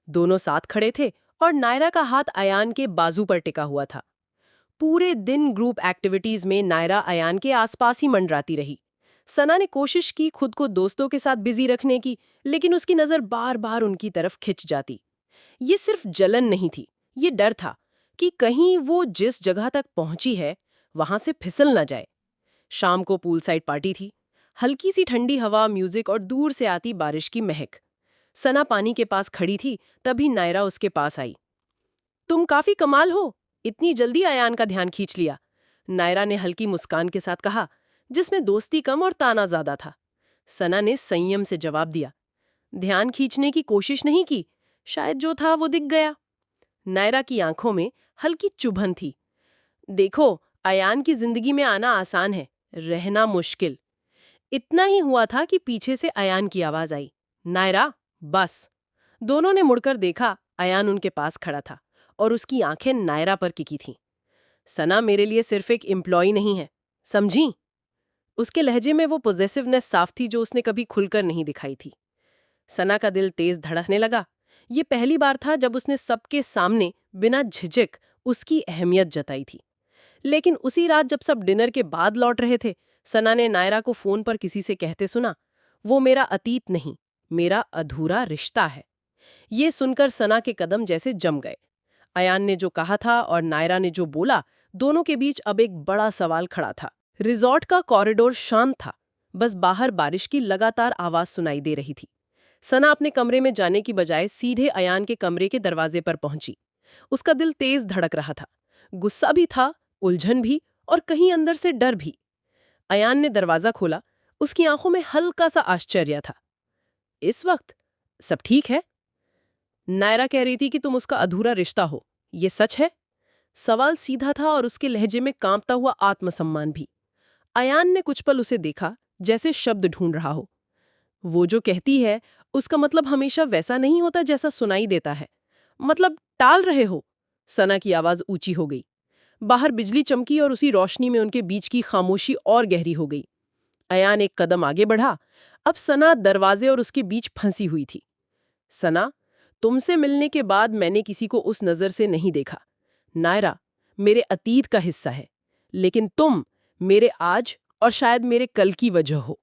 दोनों साथ खड़े थे और नायरा का हाथ अयान के बाजू पर टिका हुआ था। पूरे दिन ग्रुप एक्टिविटीज में नायरा अयान के आसपास ही मंडराती रही। सना ने कोशिश की खुद को दोस्तों के साथ बिजी रखने की, लेकिन उसकी नजर बार बार उनकी तरफ खिंच जाती। ये सिर्फ जलन नहीं थी, ये डर था कि कहीं वो जिस जगह तक पहुंची है वहां से फिसल ना जाए। शाम को पूल साइड पार्टी थी। हल्की सी ठंडी हवा, म्यूजिक और दूर से आती बारिश की महक। सना पानी के पास खड़ी थी, तभी नायरा उसके पास आई। तुम काफी कमाल हो, इतनी जल्दी अयान का ध्यान खींच लिया, नायरा ने हल्की मुस्कान के साथ कहा, जिसमें दोस्ती कम और ताना ज्यादा था। सना ने संयम से जवाब दिया, ध्यान खींचने की कोशिश नहीं की, शायद जो था वो दिख गया। नायरा की आंखों में हल्की चुभन थी। देखो, अयान की जिंदगी में आना आसान है, रहना मुश्किल। इतना ही हुआ था कि पीछे से अयान की आवाज आई, नायरा, बस। दोनों ने मुड़कर देखा। अयान उनके पास खड़ा था और उसकी आंखें नायरा पर टिकी थीं। सना मेरे लिए सिर्फ एक एम्प्लॉय नहीं है, समझी? उसके लहजे में वो पॉजेसिवनेस साफ थी जो उसने कभी खुलकर नहीं दिखाई थी। सना का दिल तेज धड़कने लगा। ये पहली बार था जब उसने सबके सामने बिना झिझक उसकी अहमियत जताई थी। लेकिन उसी रात जब सब डिनर के बाद लौट रहे थे, सना ने नायरा को फोन पर किसी से कहते सुना, वो मेरा अतीत नहीं, मेरा अधूरा रिश्ता है। ये सुनकर सना के कदम जैसे जम गए। अयान ने जो कहा था और नायरा ने जो बोला, दोनों के बीच अब एक बड़ा सवाल खड़ा था। रिजॉर्ट का कॉरिडोर शांत था, बस बाहर बारिश की लगातार आवाज सुनाई दे रही थी। सना अपने कमरे में जाने की बजाय सीधे अयान के कमरे के दरवाजे पर पहुंची। उसका दिल तेज धड़क रहा था, गुस्सा भी था, उलझन भी, और कहीं अंदर से डर भी। अयान ने दरवाजा खोला। उसकी आंखों में हल्का सा आश्चर्य था। इस वक्त सब ठीक है? नायरा कह रही थी कि तुम उसका अधूरा रिश्ता हो, ये सच है? सवाल सीधा था और उसके लहजे में कांपता हुआ आत्मसम्मान भी। अयान ने कुछ पल उसे देखा, जैसे शब्द ढूंढ रहा हो। वो जो कहती है उसका मतलब हमेशा वैसा नहीं होता जैसा सुनाई देता है। मतलब टाल रहे हो? सना की आवाज ऊंची हो गई। बाहर बिजली चमकी और उसी रोशनी में उनके बीच की खामोशी और गहरी हो गई। अयान एक कदम आगे बढ़ा। अब सना दरवाजे और उसके बीच फंसी हुई थी। सना, तुमसे मिलने के बाद मैंने किसी को उस नजर से नहीं देखा। नायरा मेरे अतीत का हिस्सा है, लेकिन तुम मेरे आज और शायद मेरे कल की वजह हो।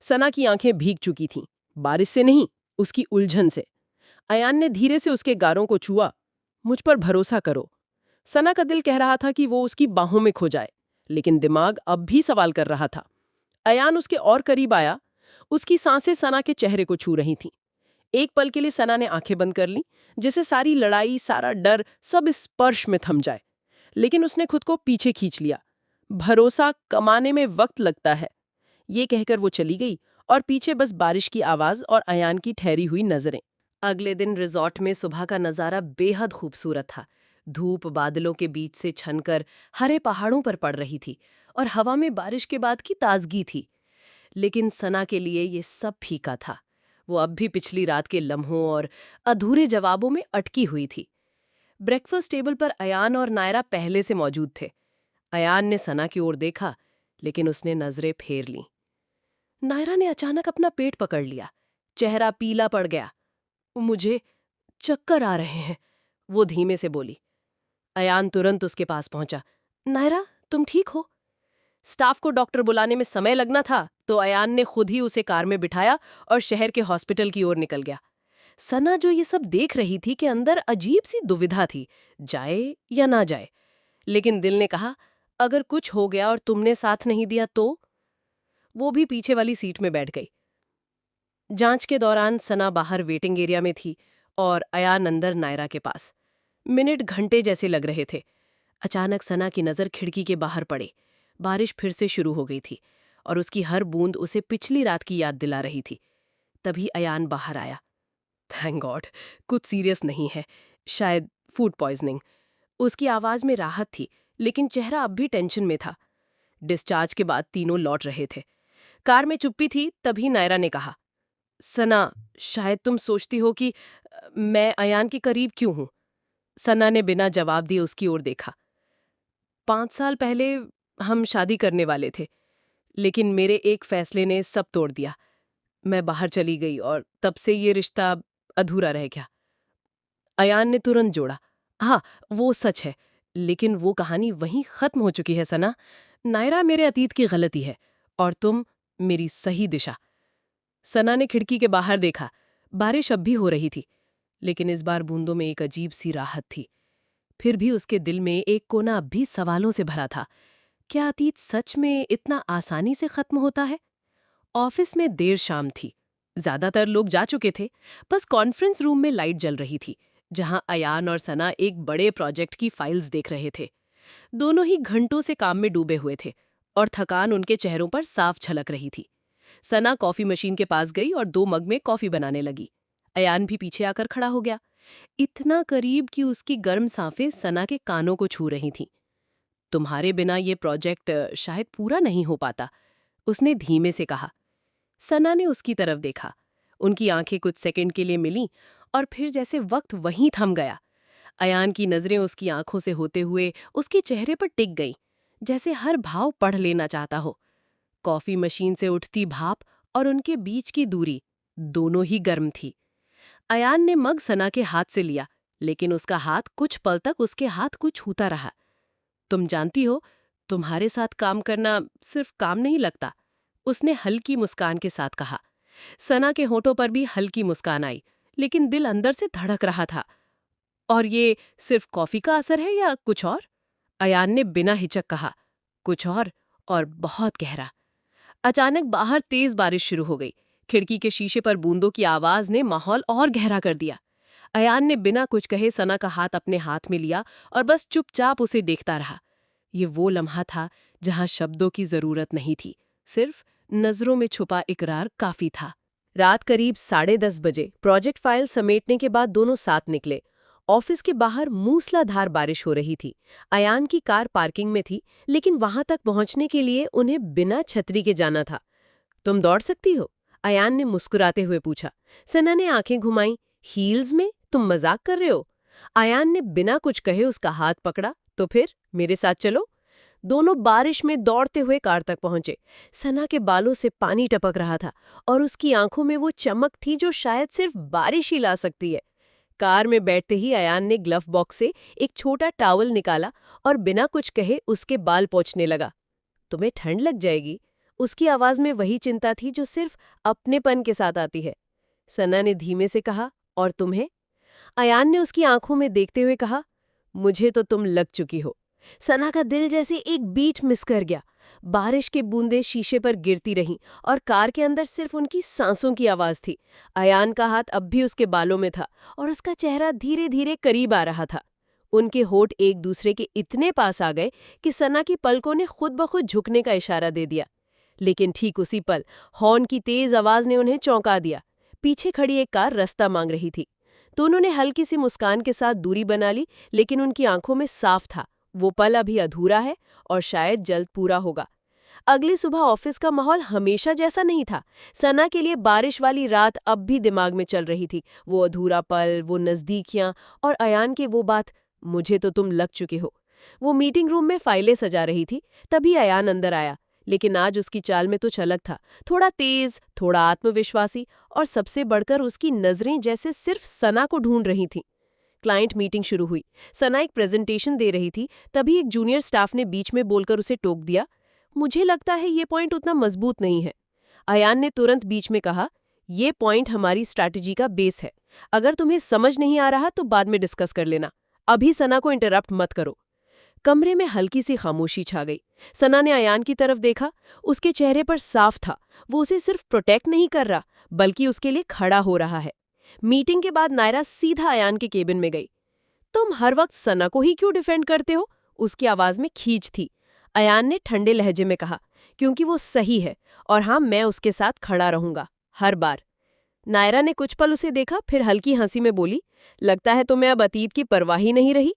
सना की आंखें भीग चुकी थीं, बारिश से नहीं, उसकी उलझन से। अयान ने धीरे से उसके गारों को छुआ। मुझ पर भरोसा करो। सना का दिल कह रहा था कि वो उसकी बाहों में खो जाए, लेकिन दिमाग अब भी सवाल कर रहा था। अयान उसके और करीब आया। उसकी सांसें सना के चेहरे को छू रही थीं। एक पल के लिए सना ने आंखें बंद कर लीं, जैसे सारी लड़ाई, सारा डर, सब इस स्पर्श में थम जाए। लेकिन उसने खुद को पीछे खींच लिया। भरोसा कमाने में वक्त लगता है, ये कहकर वो चली गई और पीछे बस बारिश की आवाज और अयान की ठहरी हुई नजरें। अगले दिन रिजॉर्ट में सुबह का नज़ारा बेहद खूबसूरत था। धूप बादलों के बीच से छनकर हरे पहाड़ों पर पड़ रही थी और हवा में बारिश के बाद की ताजगी थी। लेकिन सना के लिए ये सब फीका था। वो अब भी पिछली रात के लम्हों और अधूरे जवाबों में अटकी हुई थी। ब्रेकफास्ट टेबल पर अयान और नायरा पहले से मौजूद थे। अयान ने सना की ओर देखा, लेकिन उसने नजरें फेर लीं। नायरा ने अचानक अपना पेट पकड़ लिया। चेहरा पीला पड़ गया। मुझे चक्कर आ रहे हैं, वो धीमे से बोली। अयान तुरंत उसके पास पहुंचा। नायरा, तुम ठीक हो? स्टाफ को डॉक्टर बुलाने में समय लगना था तो अयान ने खुद ही उसे कार में बिठाया और शहर के हॉस्पिटल की ओर निकल गया। सना जो ये सब देख रही थी कि अंदर अजीब सी दुविधा थी, जाए या ना जाए। लेकिन दिल ने कहा, अगर कुछ हो गया और तुमने साथ नहीं दिया तो? वो भी पीछे वाली सीट में बैठ गई। जांच के दौरान सना बाहर वेटिंग एरिया में थी और अयान अंदर नायरा के पास। मिनट घंटे जैसे लग रहे थे। अचानक सना की नज़र खिड़की के बाहर पड़े। बारिश फिर से शुरू हो गई थी और उसकी हर बूंद उसे पिछली रात की याद दिला रही थी। तभी अयान बाहर आया। थैंक गॉड, कुछ सीरियस नहीं है, शायद फूड पॉइजनिंग। उसकी आवाज़ में राहत थी, लेकिन चेहरा अब भी टेंशन में था। डिस्चार्ज के बाद तीनों लौट रहे थे। कार में चुप्पी थी, तभी नायरा ने कहा, सना, शायद तुम सोचती हो कि मैं अयान के करीब क्यों हूं। सना ने बिना जवाब दिए उसकी ओर देखा। 5 साल पहले हम शादी करने वाले थे, लेकिन मेरे एक फैसले ने सब तोड़ दिया। मैं बाहर चली गई और तब से ये रिश्ता अधूरा रह गया। अयान ने तुरंत जोड़ा, हाँ, वो सच है, लेकिन वो कहानी वहीं खत्म हो चुकी है सना। नायरा मेरे अतीत की गलती है और तुम मेरी सही दिशा। सना ने खिड़की के बाहर देखा। बारिश अब भी हो रही थी, लेकिन इस बार बूंदों में एक अजीब सी राहत थी। फिर भी उसके दिल में एक कोना अब भी सवालों से भरा था। क्या अतीत सच में इतना आसानी से खत्म होता है? ऑफिस में देर शाम थी। ज्यादातर लोग जा चुके थे। बस कॉन्फ्रेंस रूम में लाइट जल रही थी, जहां अयान और सना एक बड़े प्रोजेक्ट की फाइल्स देख रहे थे। दोनों ही घंटों से काम में डूबे हुए थे और थकान उनके चेहरों पर साफ झलक रही थी। सना कॉफी मशीन के पास गई और 2 मग में कॉफी बनाने लगी। अयान भी पीछे आकर खड़ा हो गया, इतना करीब कि उसकी गर्म सांसें सना के कानों को छू रही थीं। तुम्हारे बिना ये प्रोजेक्ट शायद पूरा नहीं हो पाता, उसने धीमे से कहा। सना ने उसकी तरफ देखा। उनकी आंखें कुछ सेकंड के लिए मिलीं और फिर जैसे वक्त वहीं थम गया। अयान की नजरें उसकी आंखों से होते हुए उसके चेहरे पर टिक गईं, जैसे हर भाव पढ़ लेना चाहता हो। कॉफी मशीन से उठती भाप और उनके बीच की दूरी दोनों ही गर्म थी। अयान ने मग सना के हाथ से लिया, लेकिन उसका हाथ कुछ पल तक उसके हाथ को छूता रहा। तुम जानती हो, तुम्हारे साथ काम करना सिर्फ काम नहीं लगता, उसने हल्की मुस्कान के साथ कहा। सना के होठों पर भी हल्की मुस्कान आई, लेकिन दिल अंदर से धड़क रहा था। और ये सिर्फ कॉफी का असर है या कुछ और? अयान ने बिना हिचक कहा, कुछ और बहुत गहरा। अचानक बाहर तेज बारिश शुरू हो गई। खिड़की के शीशे पर बूंदों की आवाज ने माहौल और गहरा कर दिया। अयान ने बिना कुछ कहे सना का हाथ अपने हाथ में लिया और बस चुपचाप उसे देखता रहा। ये वो लम्हा था जहां शब्दों की जरूरत नहीं थी, सिर्फ नजरों में छुपा इकरार काफी था। रात करीब 10:30 बजे प्रोजेक्ट फाइल समेटने के बाद दोनों साथ निकले। ऑफिस के बाहर मूसलाधार बारिश हो रही थी। अयान की कार पार्किंग में थी, लेकिन वहां तक पहुंचने के लिए उन्हें बिना छतरी के जाना था। तुम दौड़ सकती हो? अयान ने मुस्कुराते हुए पूछा। सना ने आंखें घुमाई। हील्स में? तुम मजाक कर रहे हो? अयान ने बिना कुछ कहे उसका हाथ पकड़ा। तो फिर मेरे साथ चलो। दोनों बारिश में दौड़ते हुए कार तक पहुंचे। सना के बालों से पानी टपक रहा था और उसकी आंखों में वो चमक थी जो शायद सिर्फ बारिश ही ला सकती है। कार में बैठते ही अयान ने ग्लव बॉक्स से एक छोटा टॉवल निकाला और बिना कुछ कहे उसके बाल पोंछने लगा। तुम्हें ठंड लग जाएगी। उसकी आवाज में वही चिंता थी जो सिर्फ अपनेपन के साथ आती है। सना ने धीमे से कहा, और तुम्हें? अयान ने उसकी आंखों में देखते हुए कहा, मुझे तो तुम लग चुकी हो। सना का दिल जैसे एक बीट मिस कर गया। बारिश के बूंदें शीशे पर गिरती रहीं और कार के अंदर सिर्फ उनकी सांसों की आवाज थी। अयान का हाथ अब भी उसके बालों में था और उसका चेहरा धीरे धीरे करीब आ रहा था। उनके होठ एक दूसरे के इतने पास आ गए कि सना की पलकों ने खुद ब खुद झुकने का इशारा दे दिया। लेकिन ठीक उसी पल हॉर्न की तेज आवाज ने उन्हें चौंका दिया। पीछे खड़ी एक कार रास्ता मांग रही थी। दोनों ने हल्की सी मुस्कान के साथ दूरी बना ली, लेकिन उनकी आंखों में साफ था, वो पल अभी अधूरा है और शायद जल्द पूरा होगा। अगली सुबह ऑफिस का माहौल हमेशा जैसा नहीं था। सना के लिए बारिश वाली रात अब भी दिमाग में चल रही थी। वो अधूरा पल, वो नजदीकियां और अयान की वो बात, मुझे तो तुम लग चुके हो। वो मीटिंग रूम में फाइलें सजा रही थी, तभी अयान अंदर आया। लेकिन आज उसकी चाल में कुछ अलग था, थोड़ा तेज, थोड़ा आत्मविश्वासी, और सबसे बढ़कर उसकी नजरें जैसे सिर्फ सना को ढूंढ रही थीं। क्लाइंट मीटिंग शुरू हुई। सना एक प्रेजेंटेशन दे रही थी, तभी एक जूनियर स्टाफ ने बीच में बोलकर उसे टोक दिया, मुझे लगता है ये पॉइंट उतना मजबूत नहीं है। अयान ने तुरंत बीच में कहा, ये पॉइंट हमारी स्ट्रैटेजी का बेस है। अगर तुम्हें समझ नहीं आ रहा तो बाद में डिस्कस कर लेना, अभी सना को इंटरप्ट मत करो। कमरे में हल्की सी खामोशी छा गई। सना ने अयान की तरफ देखा। उसके चेहरे पर साफ था, वो उसे सिर्फ प्रोटेक्ट नहीं कर रहा बल्कि उसके लिए खड़ा हो रहा है। मीटिंग के बाद नायरा सीधा अयान के केबिन में गई। तुम हर वक्त सना को ही क्यों डिफेंड करते हो? उसकी आवाज में खींच थी। अयान ने ठंडे लहजे में कहा, क्योंकि वो सही है और हाँ, मैं उसके साथ खड़ा रहूंगा हर बार। नायरा ने कुछ पल उसे देखा, फिर हल्की हंसी में बोली, लगता है तुम्हें अब अतीत की परवाह ही नहीं रही।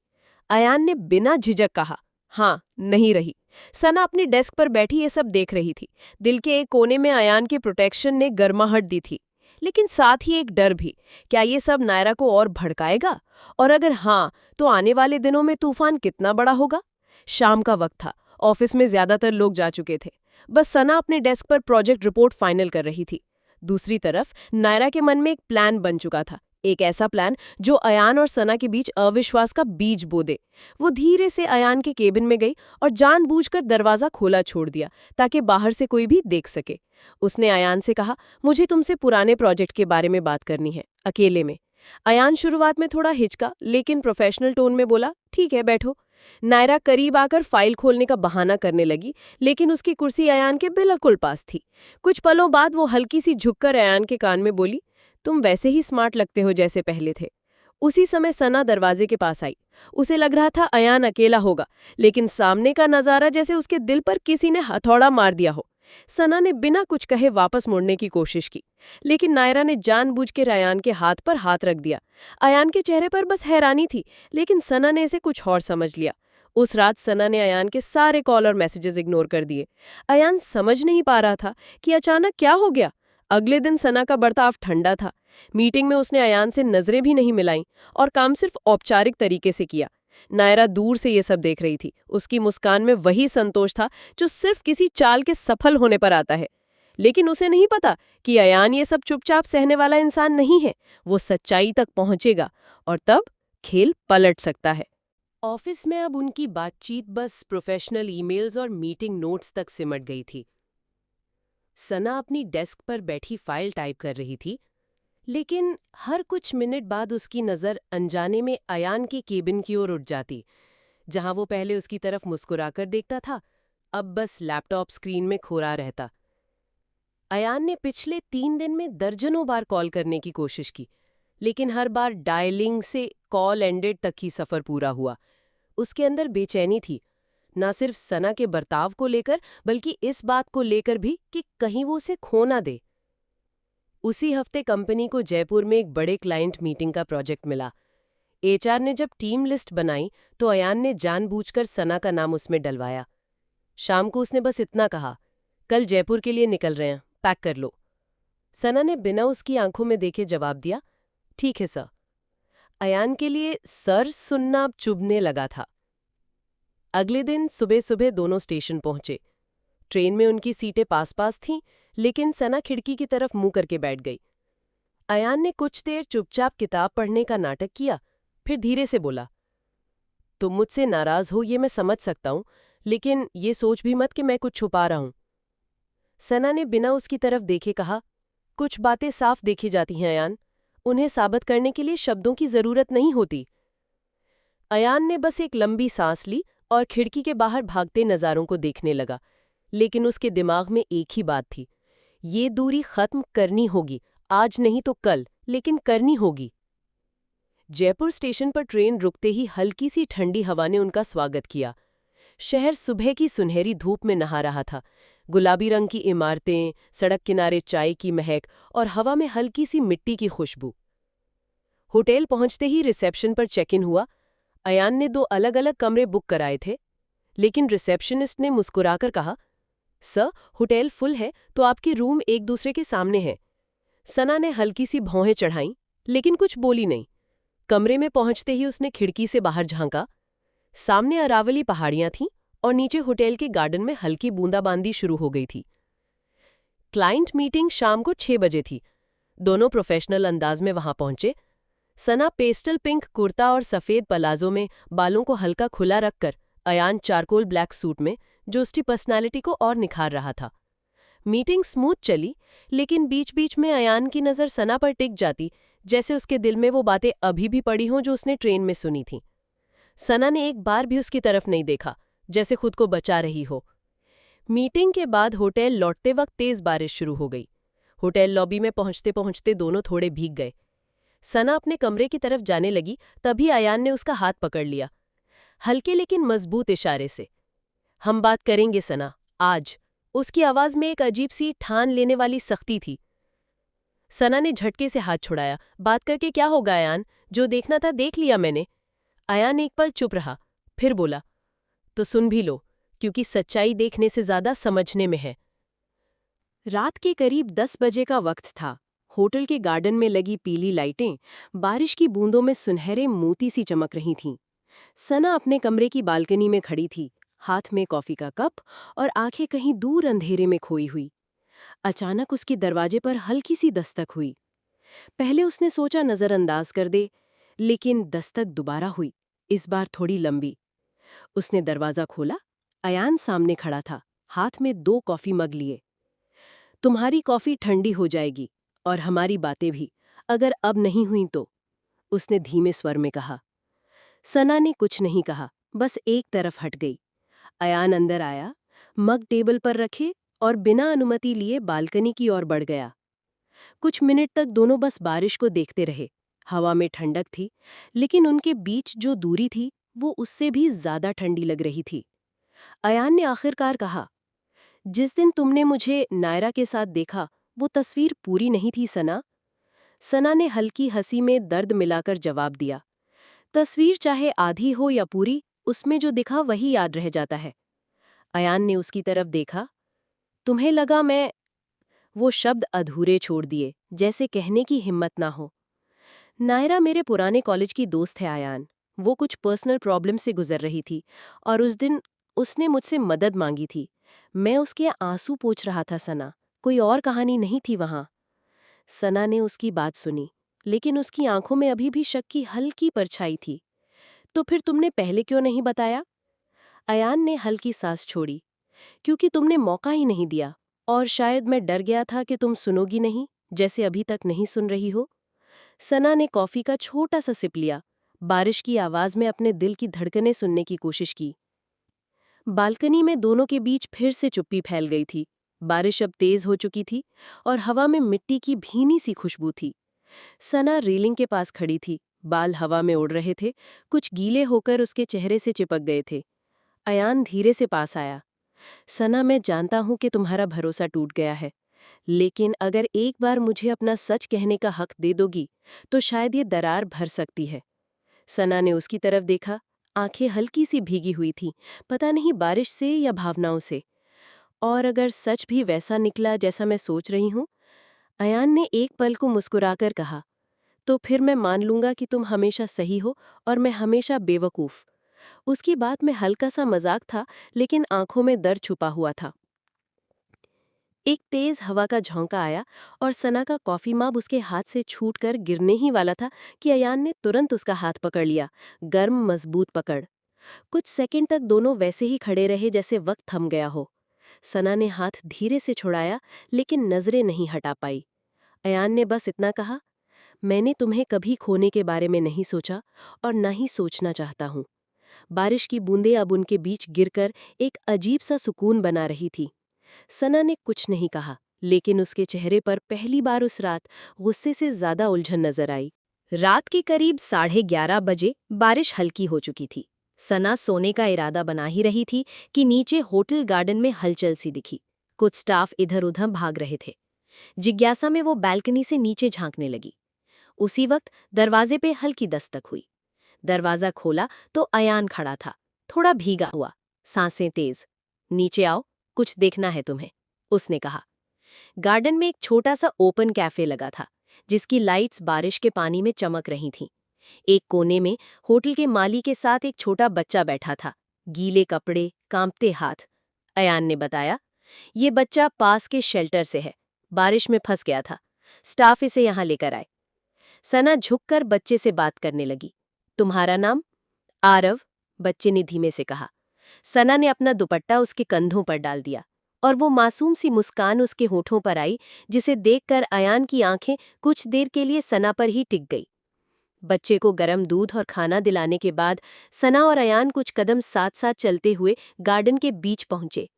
अयान ने बिना झिझक कहा, हाँ, नहीं रही। सना अपनी डेस्क पर बैठी ये सब देख रही थी। दिल के एक कोने में अयान के प्रोटेक्शन ने गर्माहट दी थी, लेकिन साथ ही एक डर भी। क्या ये सब नायरा को और भड़काएगा? और अगर हाँ, तो आने वाले दिनों में तूफान कितना बड़ा होगा? शाम का वक्त था। ऑफिस में ज्यादातर लोग जा चुके थे। बस सना अपने डेस्क पर प्रोजेक्ट रिपोर्ट फाइनल कर रही थी। दूसरी तरफ नायरा के मन में एक प्लान बन चुका था, एक ऐसा प्लान जो अयान और सना के बीच अविश्वास का बीज बो दे। वो धीरे से अयान के केबिन में गई और जानबूझकर दरवाजा खोला छोड़ दिया ताकि बाहर से कोई भी देख सके। उसने अयान से कहा, मुझे तुमसे पुराने प्रोजेक्ट के बारे में बात करनी है, अकेले में। अयान शुरुआत में थोड़ा हिचका, लेकिन प्रोफेशनल टोन में बोला, ठीक है, बैठो। नायरा करीब आकर फाइल खोलने का बहाना करने लगी, लेकिन उसकी कुर्सी अयान के बिल्कुल पास थी। कुछ पलों बाद वो हल्की सी झुककर अयान के कान में बोली, तुम वैसे ही स्मार्ट लगते हो जैसे पहले थे। उसी समय सना दरवाजे के पास आई। उसे लग रहा था अयान अकेला होगा, लेकिन सामने का नजारा जैसे उसके दिल पर किसी ने हथौड़ा मार दिया हो। सना ने बिना कुछ कहे वापस मुड़ने की कोशिश की, लेकिन नायरा ने जानबूझकर अयान के हाथ पर हाथ रख दिया। अयान के चेहरे पर बस हैरानी थी, लेकिन सना ने इसे कुछ और समझ लिया। उस रात सना ने अयान के सारे कॉल और मैसेजेस इग्नोर कर दिए। अयान समझ नहीं पा रहा था कि अचानक क्या हो गया। अगले दिन सना का बर्ताव ठंडा था। मीटिंग में उसने अयान से नजरें भी नहीं मिलाईं और काम सिर्फ औपचारिक तरीके से किया। नायरा दूर से ये सब देख रही थी। उसकी मुस्कान में वही संतोष था जो सिर्फ किसी चाल के सफल होने पर आता है। लेकिन उसे नहीं पता कि अयान ये सब चुपचाप सहने वाला इंसान नहीं है। वो सच्चाई तक पहुंचेगा और तब खेल पलट सकता है। ऑफिस में अब उनकी बातचीत बस प्रोफेशनल ईमेल्स और मीटिंग नोट्स तक सिमट गई थी। सना अपनी डेस्क पर बैठी फाइल टाइप कर रही थी, लेकिन हर कुछ मिनट बाद उसकी नज़र अनजाने में अयान के केबिन की ओर उठ जाती। जहां वो पहले उसकी तरफ मुस्कुराकर देखता था, अब बस लैपटॉप स्क्रीन में खोरा रहता। अयान ने पिछले 3 दिन में दर्जनों बार कॉल करने की कोशिश की, लेकिन हर बार डायलिंग से कॉल एंडेड तक ही सफ़र पूरा हुआ। उसके अंदर बेचैनी थी, ना सिर्फ सना के बर्ताव को लेकर, बल्कि इस बात को लेकर भी कि कहीं वो उसे खो ना दे। उसी हफ्ते कंपनी को जयपुर में एक बड़े क्लाइंट मीटिंग का प्रोजेक्ट मिला। एचआर ने जब टीम लिस्ट बनाई तो अयान ने जानबूझकर सना का नाम उसमें डलवाया। शाम को उसने बस इतना कहा, कल जयपुर के लिए निकल रहे हैं, पैक कर लो। सना ने बिना उसकी आंखों में देखे जवाब दिया, ठीक है सर। अयान के लिए सर सुनना अब चुभने लगा था। अगले दिन सुबह सुबह दोनों स्टेशन पहुंचे। ट्रेन में उनकी सीटें पास पास थीं, लेकिन सना खिड़की की तरफ मुंह करके बैठ गई। अयान ने कुछ देर चुपचाप किताब पढ़ने का नाटक किया, फिर धीरे से बोला, तुम मुझसे नाराज हो ये मैं समझ सकता हूं, लेकिन ये सोच भी मत कि मैं कुछ छुपा रहा हूं। सना ने बिना उसकी तरफ देखे कहा, कुछ बातें साफ देखी जाती हैं अयान, उन्हें साबित करने के लिए शब्दों की जरूरत नहीं होती। अयान ने बस एक लंबी सांस ली और खिड़की के बाहर भागते नज़ारों को देखने लगा, लेकिन उसके दिमाग में एक ही बात थी, ये दूरी खत्म करनी होगी, आज नहीं तो कल, लेकिन करनी होगी। जयपुर स्टेशन पर ट्रेन रुकते ही हल्की सी ठंडी हवा ने उनका स्वागत किया। शहर सुबह की सुनहरी धूप में नहा रहा था। गुलाबी रंग की इमारतें, सड़क किनारे चाय की महक और हवा में हल्की सी मिट्टी की खुशबू। होटल पहुंचते ही रिसेप्शन पर चेक इन हुआ। अयान ने 2 अलग-अलग कमरे बुक कराए थे, लेकिन रिसेप्शनिस्ट ने मुस्कुराकर कहा, सर, होटल फुल है तो आपके रूम एक दूसरे के सामने हैं। सना ने हल्की सी भौहें चढ़ाईं, लेकिन कुछ बोली नहीं। कमरे में पहुंचते ही उसने खिड़की से बाहर झांका। सामने अरावली पहाड़ियां थीं और नीचे होटल के गार्डन में हल्की बूंदाबांदी शुरू हो गई थी। क्लाइंट मीटिंग शाम को 6 बजे थी। दोनों प्रोफेशनल अंदाज में वहां पहुंचे। सना पेस्टल पिंक कुर्ता और सफेद पलाजो में, बालों को हल्का खुला रखकर, अयान चारकोल ब्लैक सूट में, जो उसकी पर्सनालिटी को और निखार रहा था। मीटिंग स्मूथ चली, लेकिन बीच बीच में अयान की नज़र सना पर टिक जाती, जैसे उसके दिल में वो बातें अभी भी पड़ी हों जो उसने ट्रेन में सुनी थीं। सना ने एक बार भी उसकी तरफ नहीं देखा, जैसे खुद को बचा रही हो। मीटिंग के बाद होटल लौटते वक्त तेज बारिश शुरू हो गई। होटल लॉबी में पहुंचते पहुंचते दोनों थोड़े भीग गए। सना अपने कमरे की तरफ जाने लगी, तभी अयान ने उसका हाथ पकड़ लिया, हल्के लेकिन मजबूत इशारे से। हम बात करेंगे सना, आज। उसकी आवाज में एक अजीब सी ठान लेने वाली सख्ती थी। सना ने झटके से हाथ छुड़ाया। बात करके क्या होगा अयान, जो देखना था देख लिया मैंने। अयान एक पल चुप रहा, फिर बोला, तो सुन भी लो, क्योंकि सच्चाई देखने से ज्यादा समझने में है। रात के करीब 10 बजे का वक्त था। होटल के गार्डन में लगी पीली लाइटें बारिश की बूंदों में सुनहरे मोती सी चमक रही थीं। सना अपने कमरे की बालकनी में खड़ी थी, हाथ में कॉफी का कप और आंखें कहीं दूर अंधेरे में खोई हुई। अचानक उसके दरवाजे पर हल्की सी दस्तक हुई। पहले उसने सोचा नजरअंदाज कर दे, लेकिन दस्तक दोबारा हुई, इस बार थोड़ी लंबी। उसने दरवाजा खोला। अयान सामने खड़ा था, हाथ में 2 कॉफी मग लिए। तुम्हारी कॉफी ठंडी हो जाएगी, और हमारी बातें भी, अगर अब नहीं हुई तो, उसने धीमे स्वर में कहा। सना ने कुछ नहीं कहा, बस एक तरफ हट गई। अयान अंदर आया, मग टेबल पर रखे और बिना अनुमति लिए बालकनी की ओर बढ़ गया। कुछ मिनट तक दोनों बस बारिश को देखते रहे। हवा में ठंडक थी, लेकिन उनके बीच जो दूरी थी वो उससे भी ज्यादा ठंडी लग रही थी। अयान ने आखिरकार कहा, जिस दिन तुमने मुझे नायरा के साथ देखा, वो तस्वीर पूरी नहीं थी सना। सना ने हल्की हंसी में दर्द मिलाकर जवाब दिया, तस्वीर चाहे आधी हो या पूरी, उसमें जो दिखा वही याद रह जाता है। अयान ने उसकी तरफ देखा। तुम्हें लगा मैं... वो शब्द अधूरे छोड़ दिए, जैसे कहने की हिम्मत ना हो। नायरा मेरे पुराने कॉलेज की दोस्त है अयान। वो कुछ पर्सनल प्रॉब्लम से गुजर रही थी, और उस दिन उसने मुझसे मदद मांगी थी। मैं उसके आंसू पोंछ रहा था सना, कोई और कहानी नहीं थी वहां। सना ने उसकी बात सुनी, लेकिन उसकी आंखों में अभी भी शक की हल्की परछाई थी। तो फिर तुमने पहले क्यों नहीं बताया? अयान ने हल्की सांस छोड़ी। क्योंकि तुमने मौका ही नहीं दिया, और शायद मैं डर गया था कि तुम सुनोगी नहीं, जैसे अभी तक नहीं सुन रही हो। सना ने कॉफी का छोटा सा सिप लिया, बारिश की आवाज में अपने दिल की धड़कनें सुनने की कोशिश की। बालकनी में दोनों के बीच फिर से चुप्पी फैल गई थी। बारिश अब तेज हो चुकी थी और हवा में मिट्टी की भीनी सी खुशबू थी। सना रेलिंग के पास खड़ी थी, बाल हवा में उड़ रहे थे, कुछ गीले होकर उसके चेहरे से चिपक गए थे। अयान धीरे से पास आया। सना, मैं जानता हूं कि तुम्हारा भरोसा टूट गया है, लेकिन अगर एक बार मुझे अपना सच कहने का हक दे दोगी, तो शायद ये दरार भर सकती है। सना ने उसकी तरफ देखा, आंखें हल्की सी भीगी हुई थीं, पता नहीं बारिश से या भावनाओं से। और अगर सच भी वैसा निकला जैसा मैं सोच रही हूं, अयान ने एक पल को मुस्कुराकर कहा, तो फिर मैं मान लूंगा कि तुम हमेशा सही हो और मैं हमेशा बेवकूफ। उसकी बात में हल्का सा मजाक था, लेकिन आंखों में दर्द छुपा हुआ था। एक तेज हवा का झोंका आया और सना का कॉफी मग उसके हाथ से छूटकर गिरने ही वाला था कि अयान ने तुरंत उसका हाथ पकड़ लिया, गर्म मजबूत पकड़। कुछ सेकंड तक दोनों वैसे ही खड़े रहे जैसे वक्त थम गया हो। सना ने हाथ धीरे से छुड़ाया, लेकिन नजरें नहीं हटा पाई। अयान ने बस इतना कहा, मैंने तुम्हें कभी खोने के बारे में नहीं सोचा और न ही सोचना चाहता हूँ। बारिश की बूंदें अब उनके बीच गिरकर एक अजीब सा सुकून बना रही थी। सना ने कुछ नहीं कहा, लेकिन उसके चेहरे पर पहली बार उस रात गुस्से से ज्यादा उलझन नजर आई। रात के करीब 11:30 बजे बारिश हल्की हो चुकी थी। सना सोने का इरादा बना ही रही थी कि नीचे होटल गार्डन में हलचल सी दिखी। कुछ स्टाफ इधर उधर भाग रहे थे। जिज्ञासा में वो बालकनी से नीचे झांकने लगी। उसी वक्त दरवाजे पे हल्की दस्तक हुई। दरवाजा खोला तो अयान खड़ा था, थोड़ा भीगा हुआ, सांसें तेज। नीचे आओ, कुछ देखना है तुम्हें, उसने कहा। गार्डन में एक छोटा सा ओपन कैफे लगा था, जिसकी लाइट्स बारिश के पानी में चमक रही थीं। एक कोने में होटल के माली के साथ एक छोटा बच्चा बैठा था, गीले कपड़े, कांपते हाथ। अयान ने बताया, ये बच्चा पास के शेल्टर से है, बारिश में फंस गया था, स्टाफ इसे यहाँ लेकर आए। सना झुककर बच्चे से बात करने लगी। तुम्हारा नाम? आरव, बच्चे ने धीमे से कहा। सना ने अपना दुपट्टा उसके कंधों पर डाल दिया और वो मासूम सी मुस्कान उसके होठों पर आई, जिसे देखकर अयान की आंखें कुछ देर के लिए सना पर ही टिक गई। बच्चे को गर्म दूध और खाना दिलाने के बाद सना और अयान कुछ कदम साथ साथ चलते हुए गार्डन के बीच पहुंचे।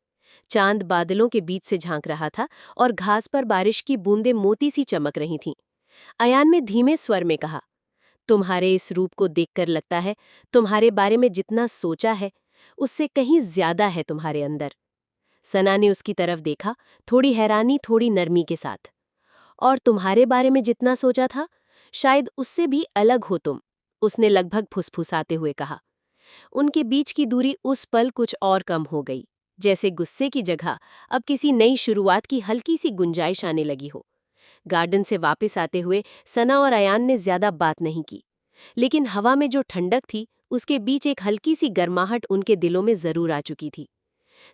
चांद बादलों के बीच से झांक रहा था और घास पर बारिश की बूंदें मोती सी चमक रही थीं। अयान ने धीमे स्वर में कहा, तुम्हारे इस रूप को देखकर लगता है तुम्हारे बारे में जितना सोचा है उससे कहीं ज्यादा है तुम्हारे अंदर। सना ने उसकी तरफ देखा, थोड़ी हैरानी थोड़ी नरमी के साथ। और तुम्हारे बारे में जितना सोचा था शायद उससे भी अलग हो तुम, उसने लगभग फुसफुसाते हुए कहा। उनके बीच की दूरी उस पल कुछ और कम हो गई, जैसे गुस्से की जगह अब किसी नई शुरुआत की हल्की सी गुंजाइश आने लगी हो। गार्डन से वापस आते हुए सना और अयान ने ज्यादा बात नहीं की, लेकिन हवा में जो ठंडक थी उसके बीच एक हल्की सी गर्माहट उनके दिलों में जरूर आ चुकी थी।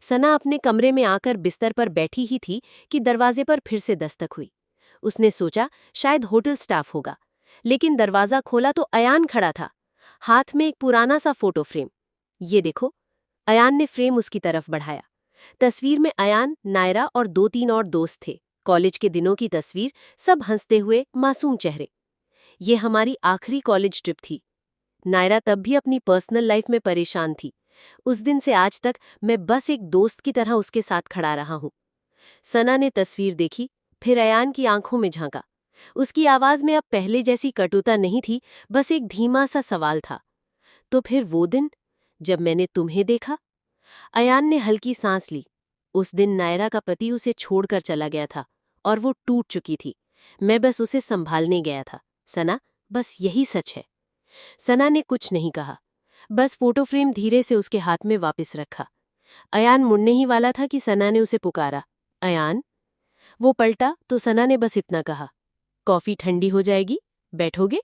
सना अपने कमरे में आकर बिस्तर पर बैठी ही थी कि दरवाजे पर फिर से दस्तक हुई। उसने सोचा शायद होटल स्टाफ होगा, लेकिन दरवाजा खोला तो अयान खड़ा था, हाथ में एक पुराना सा फोटो फ्रेम। ये देखो, अयान ने फ्रेम उसकी तरफ बढ़ाया। तस्वीर में अयान, नायरा और 2-3 और दोस्त थे। कॉलेज के दिनों की तस्वीर, सब हंसते हुए, मासूम चेहरे। ये हमारी आखिरी कॉलेज ट्रिप थी। नायरा तब भी अपनी पर्सनल लाइफ में परेशान थी। उस दिन से आज तक मैं बस एक दोस्त की तरह उसके साथ खड़ा रहा हूं। सना ने तस्वीर देखी, फिर अयान की आंखों में झांका। उसकी आवाज में अब पहले जैसी कटुता नहीं थी, बस एक धीमा सा सवाल था। तो फिर वो दिन जब मैंने तुम्हें देखा? अयान ने हल्की सांस ली। उस दिन नायरा का पति उसे छोड़कर चला गया था और वो टूट चुकी थी। मैं बस उसे संभालने गया था। सना, बस यही सच है। सना ने कुछ नहीं कहा, बस फोटो फ्रेम धीरे से उसके हाथ में वापस रखा। अयान मुड़ने ही वाला था कि सना ने उसे पुकारा, अयान। वो पलटा तो सना ने बस इतना कहा, कॉफी ठंडी हो जाएगी, बैठोगे?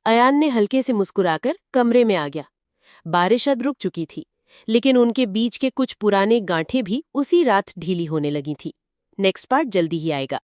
अयान ने हल्के से मुस्कुराकर कमरे में आ गया। बारिश अब रुक चुकी थी, लेकिन उनके बीच के कुछ पुराने गांठें भी उसी रात ढीली होने लगी थी। नेक्स्ट पार्ट जल्दी ही आएगा।